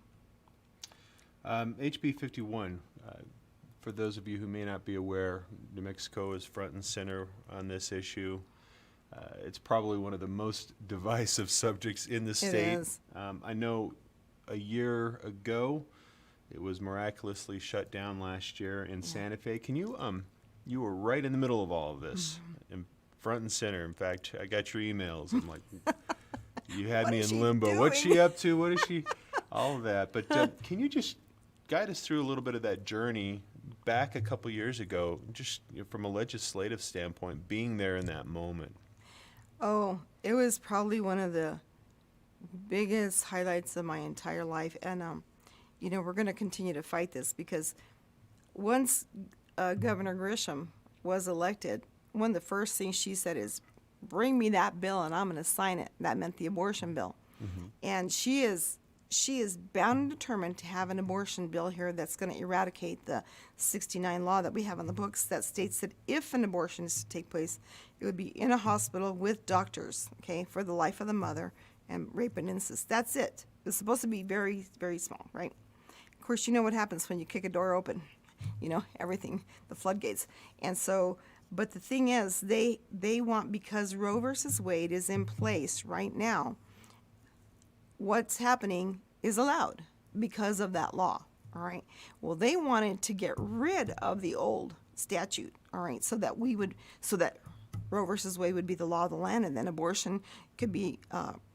A: HB 51, for those of you who may not be aware, New Mexico is front and center on this issue. It's probably one of the most divisive subjects in the state.
B: It is.
A: I know a year ago, it was miraculously shut down last year in Santa Fe. Can you, you were right in the middle of all of this, in front and center. In fact, I got your emails. I'm like, you had me in limbo. What's she up to? What is she? All of that. But can you just guide us through a little bit of that journey back a couple years ago, just from a legislative standpoint, being there in that moment?
B: Oh, it was probably one of the biggest highlights of my entire life. And, we're going to continue to fight this, because once Governor Grisham was elected, one of the first things she said is, bring me that bill and I'm going to sign it. That meant the abortion bill. And she is bound and determined to have an abortion bill here that's going to eradicate the 69 law that we have on the books that states that if an abortion is to take place, it would be in a hospital with doctors, okay, for the life of the mother, and rape and incest. That's it. It's supposed to be very, very small, right? Of course, you know what happens when you kick a door open. Everything, the floodgates. And so, but the thing is, they want, because Roe versus Wade is in place right now, what's happening is allowed because of that law, all right? Well, they wanted to get rid of the old statute, all right, so that Roe versus Wade would be the law of the land, and then abortion could be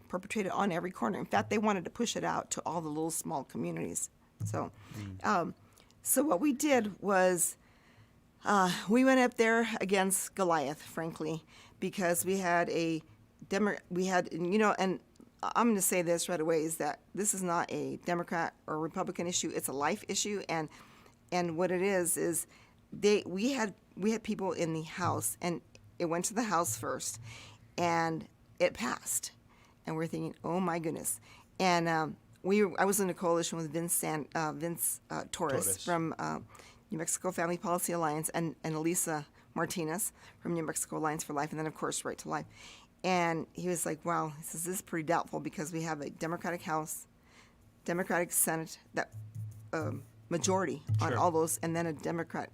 B: perpetrated on every corner. In fact, they wanted to push it out to all the little small communities. So, so what we did was we went up there against Goliath, frankly, because we had and I'm going to say this right away, is that this is not a Democrat or Republican issue. It's a life issue, and what it is we had people in the House, and it went to the House first, and it passed, and we're thinking, oh my goodness, and I was in a coalition with Vince Torres from New Mexico Family Policy Alliance, and Elisa Martinez from New Mexico Alliance for Life, and then of course Right to Life. And he was like, wow, he says, this is pretty doubtful, because we have a Democratic House, Democratic Senate, that majority on all those, and then a Democrat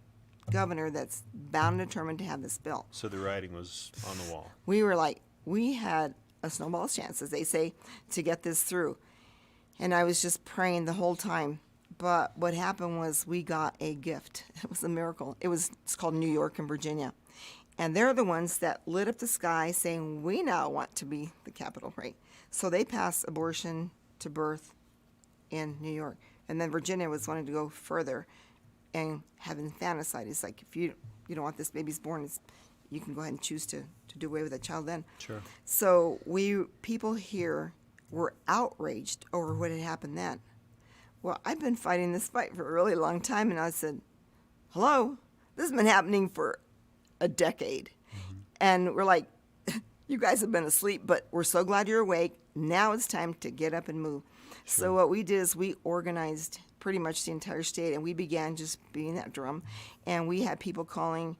B: governor that's bound and determined to have this bill.
A: So the writing was on the wall.
B: We were like, we had a snowball's chance, as they say, to get this through. And I was just praying the whole time. But what happened was we got a gift. It was a miracle. It's called New York and Virginia. And they're the ones that lit up the sky saying, we now want to be the capital, right? So they passed abortion to birth in New York. And then Virginia was wanting to go further and have infanticide. It's like, if you you don't want this baby's born, you can go ahead and choose to do away with that child then.
A: Sure.
B: So people here were outraged over what had happened then. Well, I've been fighting this fight for a really long time, and I said, hello, this has been happening for a decade. And we're like, you guys have been asleep, but we're so glad you're awake. Now it's time to get up and move.
A: Sure.
B: So what we did is we organized pretty much the entire state, and we began just beating that drum. And we had people calling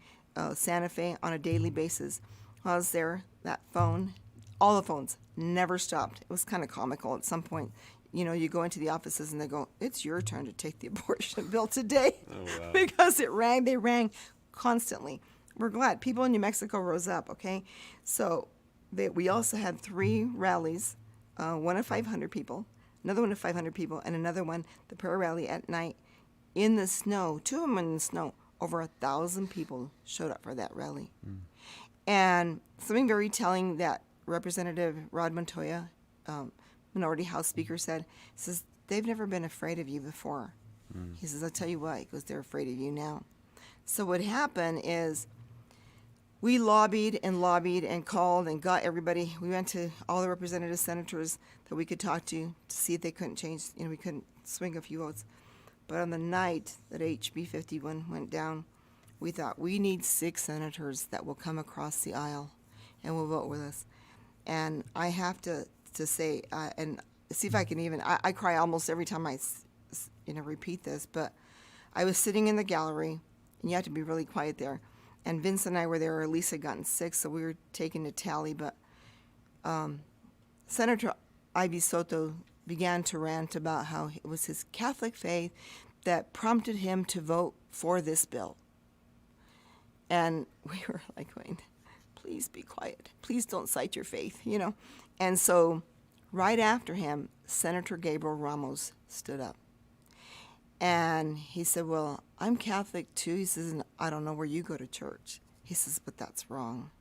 B: Santa Fe on a daily basis. While I was there, that phone, all the phones, never stopped. It was kind of comical at some point. You know, you go into the offices and they go, it's your turn to take the abortion bill today.
A: Oh, wow.
B: Because they rang constantly. We're glad. People in New Mexico rose up, okay? So we also had 3 rallies, one of 500 people, another one of 500 people, and another one, the prayer rally at night in the snow. 2 of them in the snow. Over 1,000 people showed up for that rally. And something very telling that Representative Rod Montoya, Minority House Speaker, says, they've never been afraid of you before. He says, I'll tell you what, he goes, they're afraid of you now. So what happened is we lobbied and called and got everybody. We went to all the representative senators that we could talk to see if they couldn't change, we couldn't swing a few votes. But on the night that HB 51 went down, we thought we need 6 senators that will come across the aisle and will vote with us. And I have to say, and see if I can even, I cry almost every time I repeat this, but I was sitting in the gallery, and you have to be really quiet there. And Vince and I were there, or Lisa had gotten sick, so we were taking a tally. But Senator Ivy Soto began to rant about how it was his Catholic faith that prompted him to vote for this bill. And we were like going, please be quiet. Please don't cite your faith, And so right after him, Senator Gabriel Ramos stood up. And he said, well, I'm Catholic too. He says, and I don't know where you go to church. He says, but that's wrong.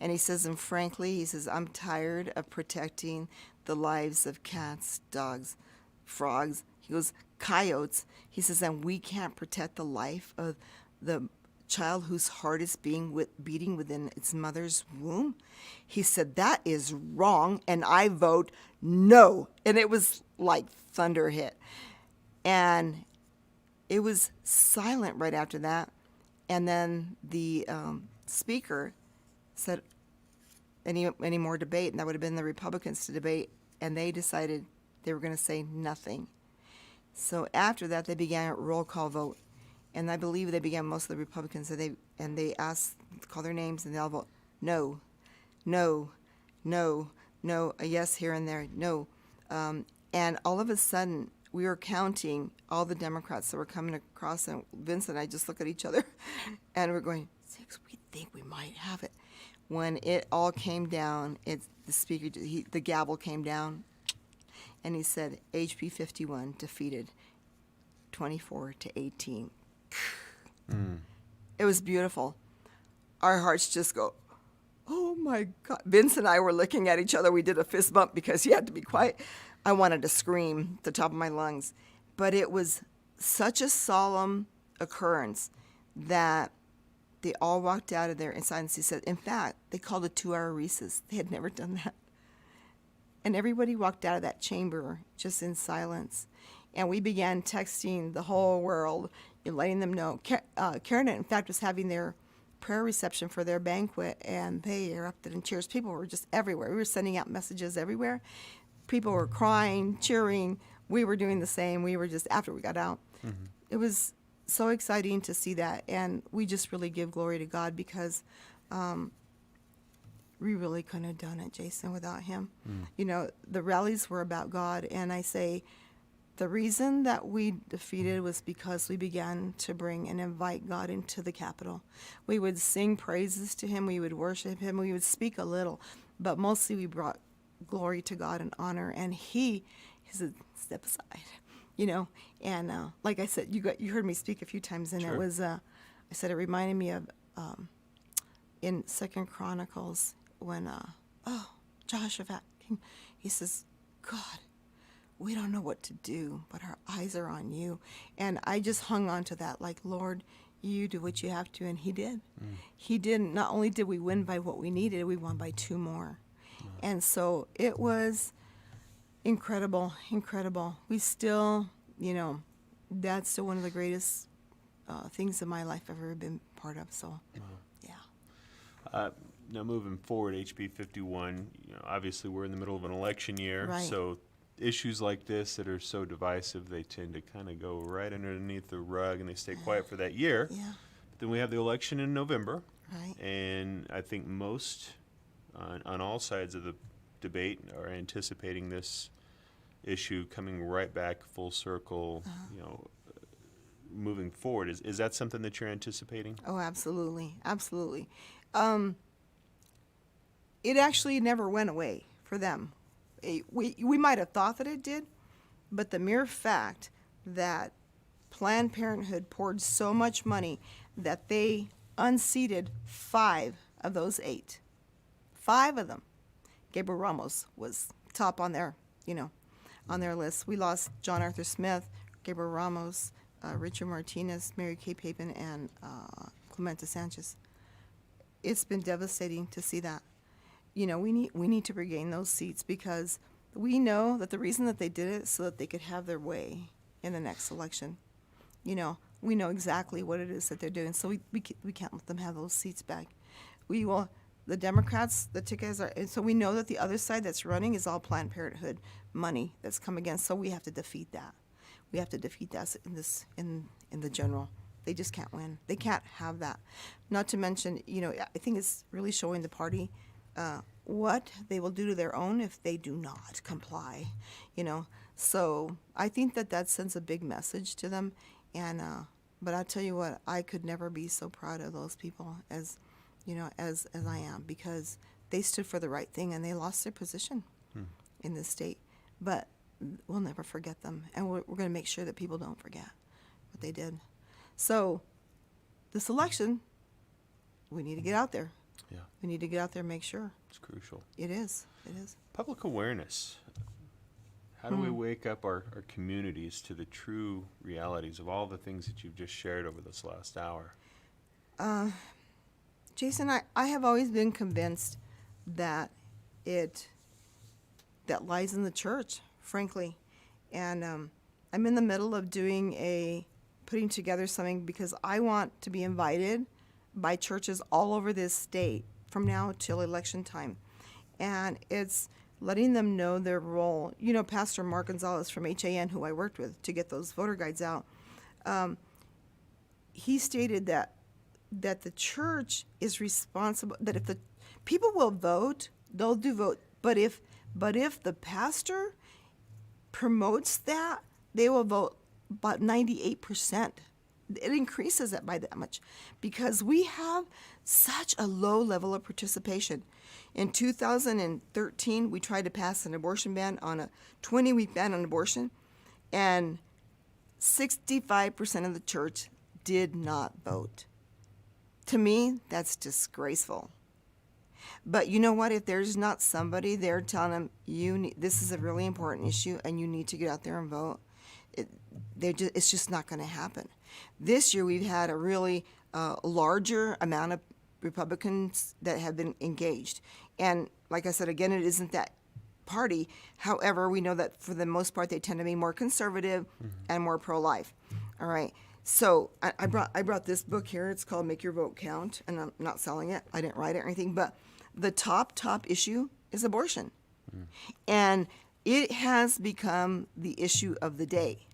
B: And he says, and frankly, he says, I'm tired of protecting the lives of cats, dogs, frogs. He goes, coyotes. He says, and we can't protect the life of the child whose heart is beating within its mother's womb. He said, that is wrong, and I vote no. And it was like thunder hit. And it was silent right after that. And then the speaker said, any more debate? And that would have been the Republicans to debate. And they decided they were going to say nothing. So after that, they began a roll call vote. And I believe they began most of the Republicans. And they asked, call their names, and they all vote no, no, no, no, a yes here and there, no. And all of a sudden, we were counting all the Democrats that were coming across, and Vince and I just look at each other, and we're going, 6, we think we might have it. When it all came down, the speaker, the gavel came down, and he said, HB 51 defeated 24-18. It was beautiful. Our hearts just go, oh my God. Vince and I were looking at each other. We did a fist bump because he had to be quiet. I wanted to scream at the top of my lungs. But it was such a solemn occurrence that they all walked out of there in silence. He said, in fact, they called a 2-hour recess. They had never done that. And everybody walked out of that chamber just in silence. And we began texting the whole world and letting them know. Karen, in fact, was having their prayer reception for their banquet, and they erupted in cheers. People were just everywhere. We were sending out messages everywhere. People were crying, cheering. We were doing the same. We were just, after we got out. Mm-hmm. It was so exciting to see that, and we just really give glory to God because we really couldn't have done it, Jason, without him. The rallies were about God, and I say the reason that we defeated was because we began to bring and invite God into the Capitol. We would sing praises to him. We would worship him. We would speak a little, but mostly we brought glory to God and honor, and he said, step aside, and like I said, you heard me speak a few times, and sure. It was I said it reminded me of in 2 Chronicles when Jehoshaphat came. He says, God, we don't know what to do, but our eyes are on you. And I just hung on to that, like, Lord, you do what you have to, and he did. He did. Not only did we win by what we needed, we won by 2 more. And so it was incredible, incredible. We still, that's still one of the greatest things in my life I've ever been part of. So, yeah.
A: Now moving forward, HB 51, obviously we're in the middle of an election year,
B: Right.
A: so issues like this that are so divisive, they tend to kind of go right underneath the rug and they stay quiet for that year.
B: Yeah,
A: But then we have the election in November,
B: right.
A: and I think most on all sides of the debate are anticipating this issue coming right back full circle, moving forward. Is that something that you're anticipating?
B: Oh, absolutely, absolutely. It actually never went away for them. We might have thought that it did, but the mere fact that Planned Parenthood poured so much money that they unseated 5 of those 8. 5 of them. Gabriel Ramos was top on their, on their list. We lost John Arthur Smith, Gabriel Ramos, Richard Martinez, Mary Kay Papin, and Clementa Sanchez. It's been devastating to see that. We need to regain those seats because we know that the reason that they did it is so that they could have their way in the next election. We know exactly what it is that they're doing, so we can't let them have those seats back. We will. The Democrats, the tickets are, and so we know that the other side that's running is all Planned Parenthood money that's come against. So we have to defeat that. We have to defeat that in the general. They just can't win. They can't have that. Not to mention, I think it's really showing the party what they will do to their own if they do not comply. So I think that sends a big message to them. And but I'll tell you what, I could never be so proud of those people as I am, because they stood for the right thing and they lost their position in this state. But we'll never forget them, and we're going to make sure that people don't forget what they did. So this election, we need to get out there.
A: Yeah,
B: We need to get out there and make sure.
A: it's crucial.
B: It is. It is.
A: Public awareness. How do we wake up our communities to the true realities of all the things that you've just shared over this last hour?
B: Jason, I have always been convinced that that lies in the church, frankly. And I'm in the middle of putting together something because I want to be invited by churches all over this state from now till election time. And it's letting them know their role. Pastor Mark Gonzalez from HAN, who I worked with to get those voter guides out, he stated that the church is responsible, that if the people will vote, they'll do vote. But if the pastor promotes that, they will vote about 98%. It increases it by that much because we have such a low level of participation. In 2013, we tried to pass an abortion ban on a 20-week ban on abortion, and 65% of the church did not vote. To me, that's disgraceful. But you know what? If there's not somebody there telling them, this is a really important issue and you need to get out there and vote, it's just not going to happen. This year, we've had a really larger amount of Republicans that have been engaged. And like I said, again, it isn't that party. However, we know that for the most part, they tend to be more conservative and more pro-life. All right. So I brought this book here. It's called Make Your Vote Count, and I'm not selling it. I didn't write it or anything. But the top issue is abortion. And it has become the issue of the day.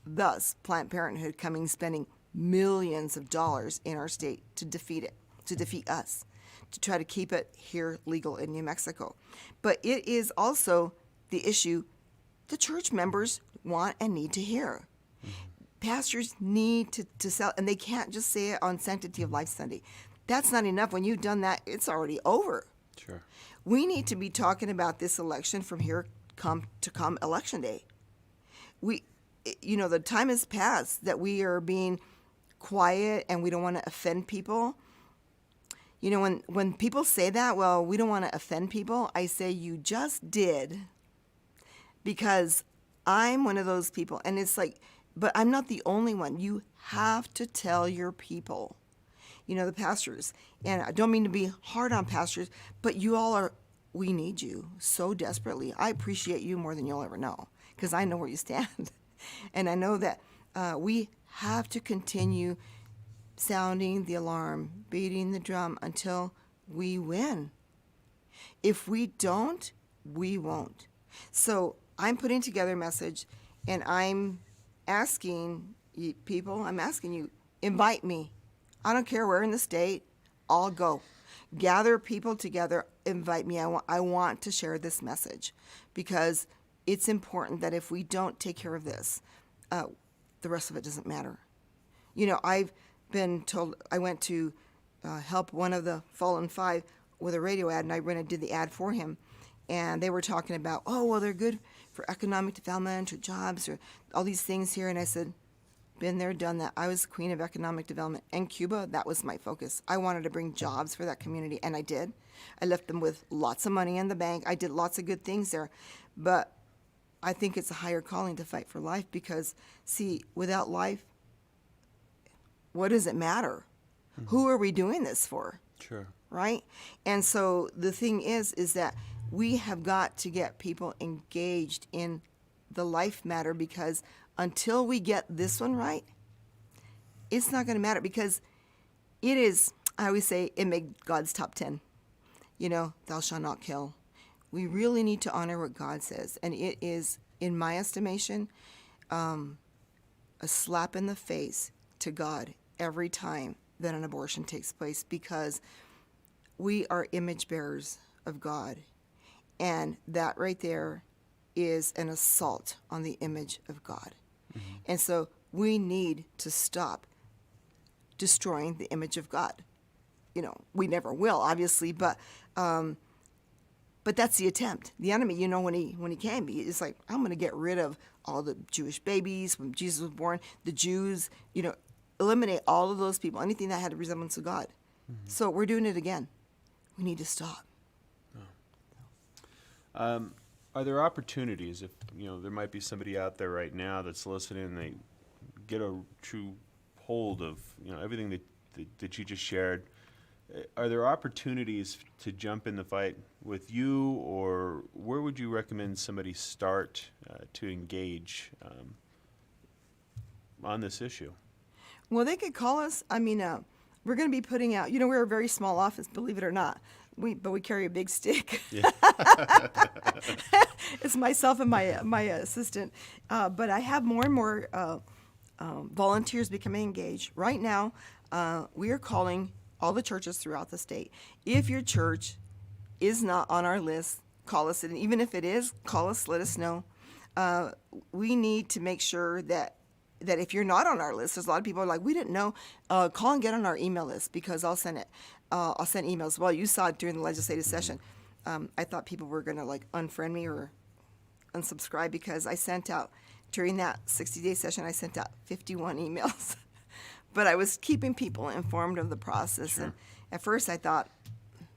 B: Thus, Planned Parenthood spending millions of dollars in our state to defeat it, to defeat us, to try to keep it here legal in New Mexico. But it is also the issue the church members want and need to hear. Pastors need to sell, and they can't just say it on Sanctity of Life Sunday. That's not enough. When you've done that, it's already over.
A: Sure.
B: We need to be talking about this election from here come election day. The time has passed that we are being quiet and we don't want to offend people. When people say that, well, we don't want to offend people, I say you just did, because I'm one of those people. And it's like, but I'm not the only one. You have to tell your people. You know, the pastors, and I don't mean to be hard on pastors, but you all are, we need you so desperately. I appreciate you more than you'll ever know, because I know where you stand. And I know that we have to continue sounding the alarm, beating the drum until we win. If we don't, we won't. So I'm putting together a message, and I'm asking you people, I'm asking you, invite me. I don't care where in the state, I'll go. Gather people together, invite me. I want to share this message, because it's important that if we don't take care of this, the rest of it doesn't matter. You know, I've been told, I went to help one of the Fallen Five with a radio ad, and I went and did the ad for him. And they were talking about, oh, well, they're good for economic development or jobs or all these things here. And I said, been there, done that. I was queen of economic development. And Cuba, that was my focus. I wanted to bring jobs for that community, and I did. I left them with lots of money in the bank. I did lots of good things there. But I think it's a higher calling to fight for life, because, see, without life, what does it matter? Mm-hmm. Who are we doing this for?
A: Sure.
B: Right? And so the thing is that we have got to get people engaged in the life matter, because until we get this one right, it's not going to matter, because it is, I always say, it made God's top 10. You know, thou shalt not kill. We really need to honor what God says. And it is, in my estimation, a slap in the face to God every time that an abortion takes place, because we are image bearers of God. And that right there is an assault on the image of God. Mm-hmm. And so we need to stop destroying the image of God. You know, we never will, obviously, but that's the attempt. The enemy, you know, when he came, it's like, I'm going to get rid of all the Jewish babies when Jesus was born, the Jews, you know, eliminate all of those people, anything that had a resemblance of God. Mm-hmm. So we're doing it again. We need to stop.
A: Are there opportunities, if, you know, there might be somebody out there right now that's listening and they get a true hold of, you know, everything that you just shared, are there opportunities to jump in the fight with you, or where would you recommend somebody start to engage on this issue?
B: Well, they could call us. I mean, we're going to be putting out, you know, we're a very small office, believe it or not. But we carry a big stick. Yeah. It's myself and my assistant. But I have more and more volunteers becoming engaged. Right now, we are calling all the churches throughout the state. If your church is not on our list, call us. And even if it is, call us, let us know. We need to make sure that if you're not on our list, there's a lot of people are like, we didn't know, call and get on our email list, because I'll send emails. Well, you saw it during the legislative session. I thought people were going to like unfriend me or unsubscribe, because I sent out, during that 60-day session, I sent out 51 emails. But I was keeping people informed of the process. Sure. And at first I thought,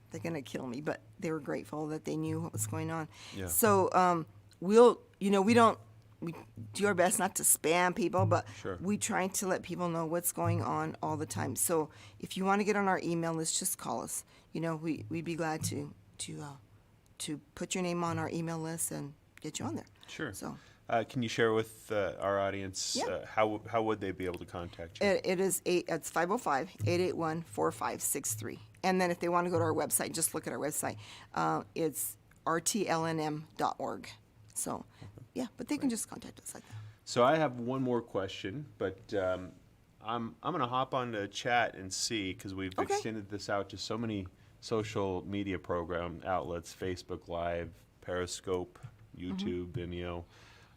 B: they're going to kill me, but they were grateful that they knew what was going on. Yeah. So we do our best not to spam people, but sure, we try to let people know what's going on all the time. So if you want to get on our email list, just call us. You know, we'd be glad to put your name on our email list and get you on there.
A: Sure. So can you share with our audience how would they be able to contact you?
B: It's 505-881-4563. And then if they want to go to our website, just look at our website. It's rtlnm.org. So, yeah, but they can just contact us like that.
A: So I have one more question, but I'm going to hop on the chat and see, because we've extended this out to so many social media program outlets, Facebook Live, Periscope, YouTube, Vimeo.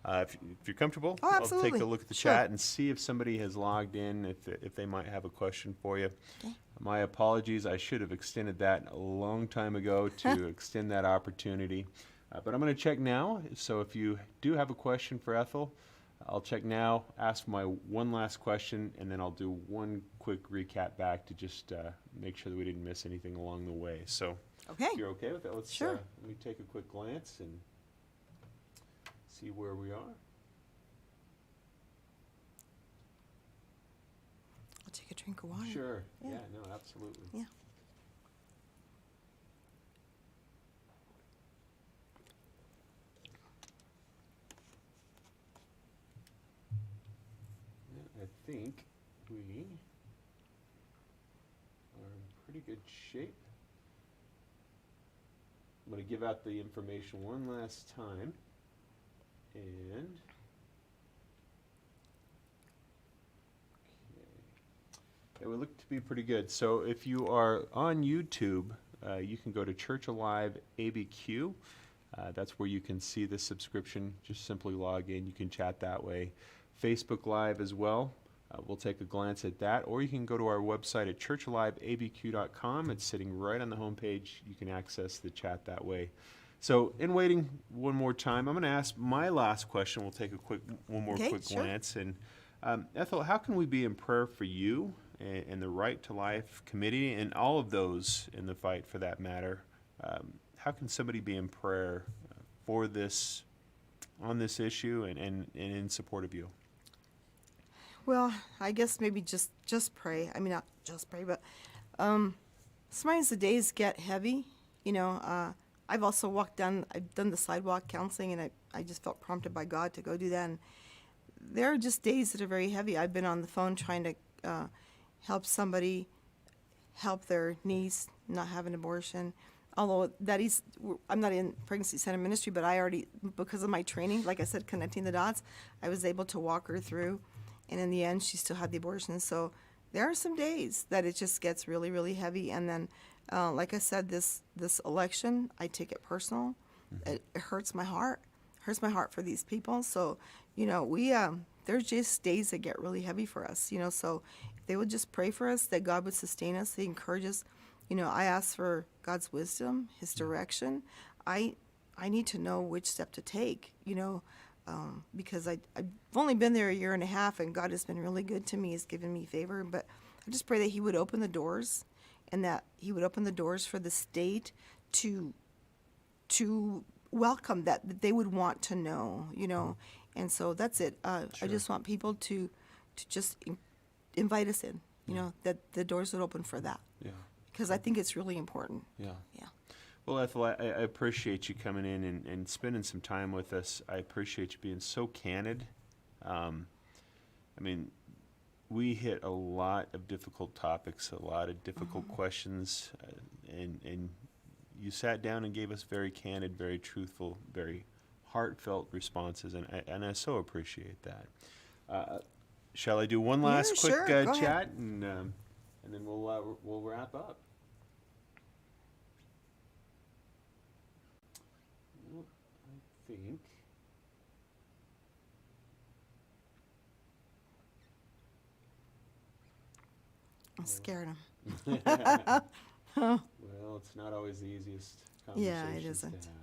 A: If you're comfortable, I'll take a look at the chat and see if somebody has logged in, if they might have a question for you. Okay. My apologies. I should have extended that a long time ago to extend that opportunity. But I'm going to check now. So if you do have a question for Ethel, I'll check now, ask my one last question, and then I'll do one quick recap back to just make sure that we didn't miss anything along the way. So if you're okay with that, let's let me take a quick glance and see where we are.
B: take a drink of water.
A: Sure.
B: Yeah.
A: Yeah, no, absolutely.
B: Yeah.
A: Yeah, I think we are in pretty good shape. I'm going to give out the information one last time. And it would look to be pretty good. So if you are on YouTube, you can go to Church Alive ABQ. That's where you can see the subscription. Just simply log in. You can chat that way. Facebook Live as well. We'll take a glance at that. Or you can go to our website at churchaliveabq.com. It's sitting right on the homepage. You can access the chat that way. So in waiting one more time, I'm going to ask my last question. We'll take one more
B: Okay,
A: quick
B: sure.
A: glance. And Ethel, how can we be in prayer for you and the Right to Life Committee and all of those in the fight for that matter? How can somebody be in prayer for this, on this issue and in support of you?
B: Well, I guess maybe just pray. I mean, not just pray, but sometimes the days get heavy. You know, I've also I've done the sidewalk counseling, and I just felt prompted by God to go do that. And there are just days that are very heavy. I've been on the phone trying to help somebody help their niece not have an abortion. Although I'm not in pregnancy center ministry, but I already, because of my training, like I said, connecting the dots, I was able to walk her through. And in the end, she still had the abortion. So there are some days that it just gets really, really heavy. And then, like I said, this election, I take it personal. It hurts my heart. Hurts my heart for these people. So, you know, there's just days that get really heavy for us. You know, so if they would just pray for us, that God would sustain us, He encourage us. You know, I ask for God's wisdom, His direction. I need to know which step to take. You know. Because I've only been there a year and a half, and God has been really good to me. He's given me favor. But I just pray that He would open the doors, and that He would open the doors for the state to welcome that they would want to know, you know. And so that's it. I just want people to just invite us in, you know, that the doors would open for that.
A: Yeah.
B: Because I think it's really important.
A: Yeah.
B: Yeah.
A: Well, Ethel, I appreciate you coming in and spending some time with us. I appreciate you being so candid. I mean, we hit a lot of difficult topics, a lot of difficult questions, and you sat down and gave us very candid, very truthful, very heartfelt responses, and I so appreciate that. Shall I do one last quick
B: sure. Go ahead.
A: chat, and then we'll wrap up. I think.
B: I'm scared him.
A: Well, it's not always the easiest
B: Yeah,
A: conversations
B: it isn't.
A: to have.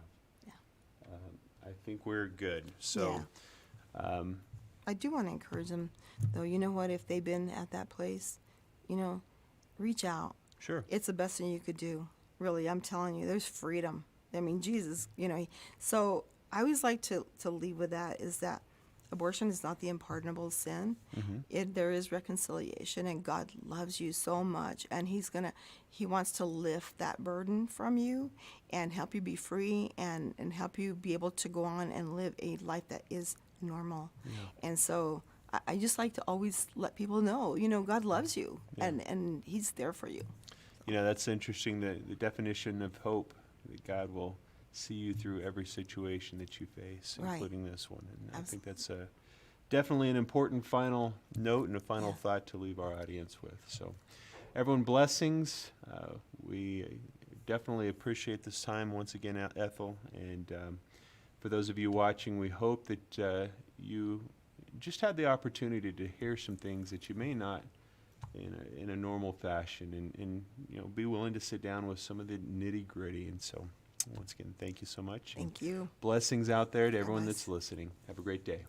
B: Yeah.
A: I think we're good. So,
B: I do want to encourage them, though. You know what? If they've been at that place, you know, reach out.
A: sure.
B: It's the best thing you could do. Really, I'm telling you, there's freedom. I mean, Jesus, you know. So I always like to leave with that, is that abortion is not the unpardonable sin. There is reconciliation, and God loves you so much, and He wants to lift that burden from you and help you be free and help you be able to go on and live a life that is normal. And so I just like to always let people know, you know, God loves you, and He's there for you.
A: You know, that's interesting, the definition of hope, that God will see you through every situation that you face,
B: Right.
A: including this one. And I think
B: Absolutely.
A: that's definitely an important final note and a final thought to leave our audience with. So, everyone, blessings. We definitely appreciate this time once again, Ethel. And for those of you watching, we hope that you just had the opportunity to hear some things that you may not in a normal fashion, and you know, be willing to sit down with some of the nitty gritty. And so, once again, thank you so much.
B: Thank you.
A: Blessings out there to everyone
B: bless.
A: that's listening. Have a great day.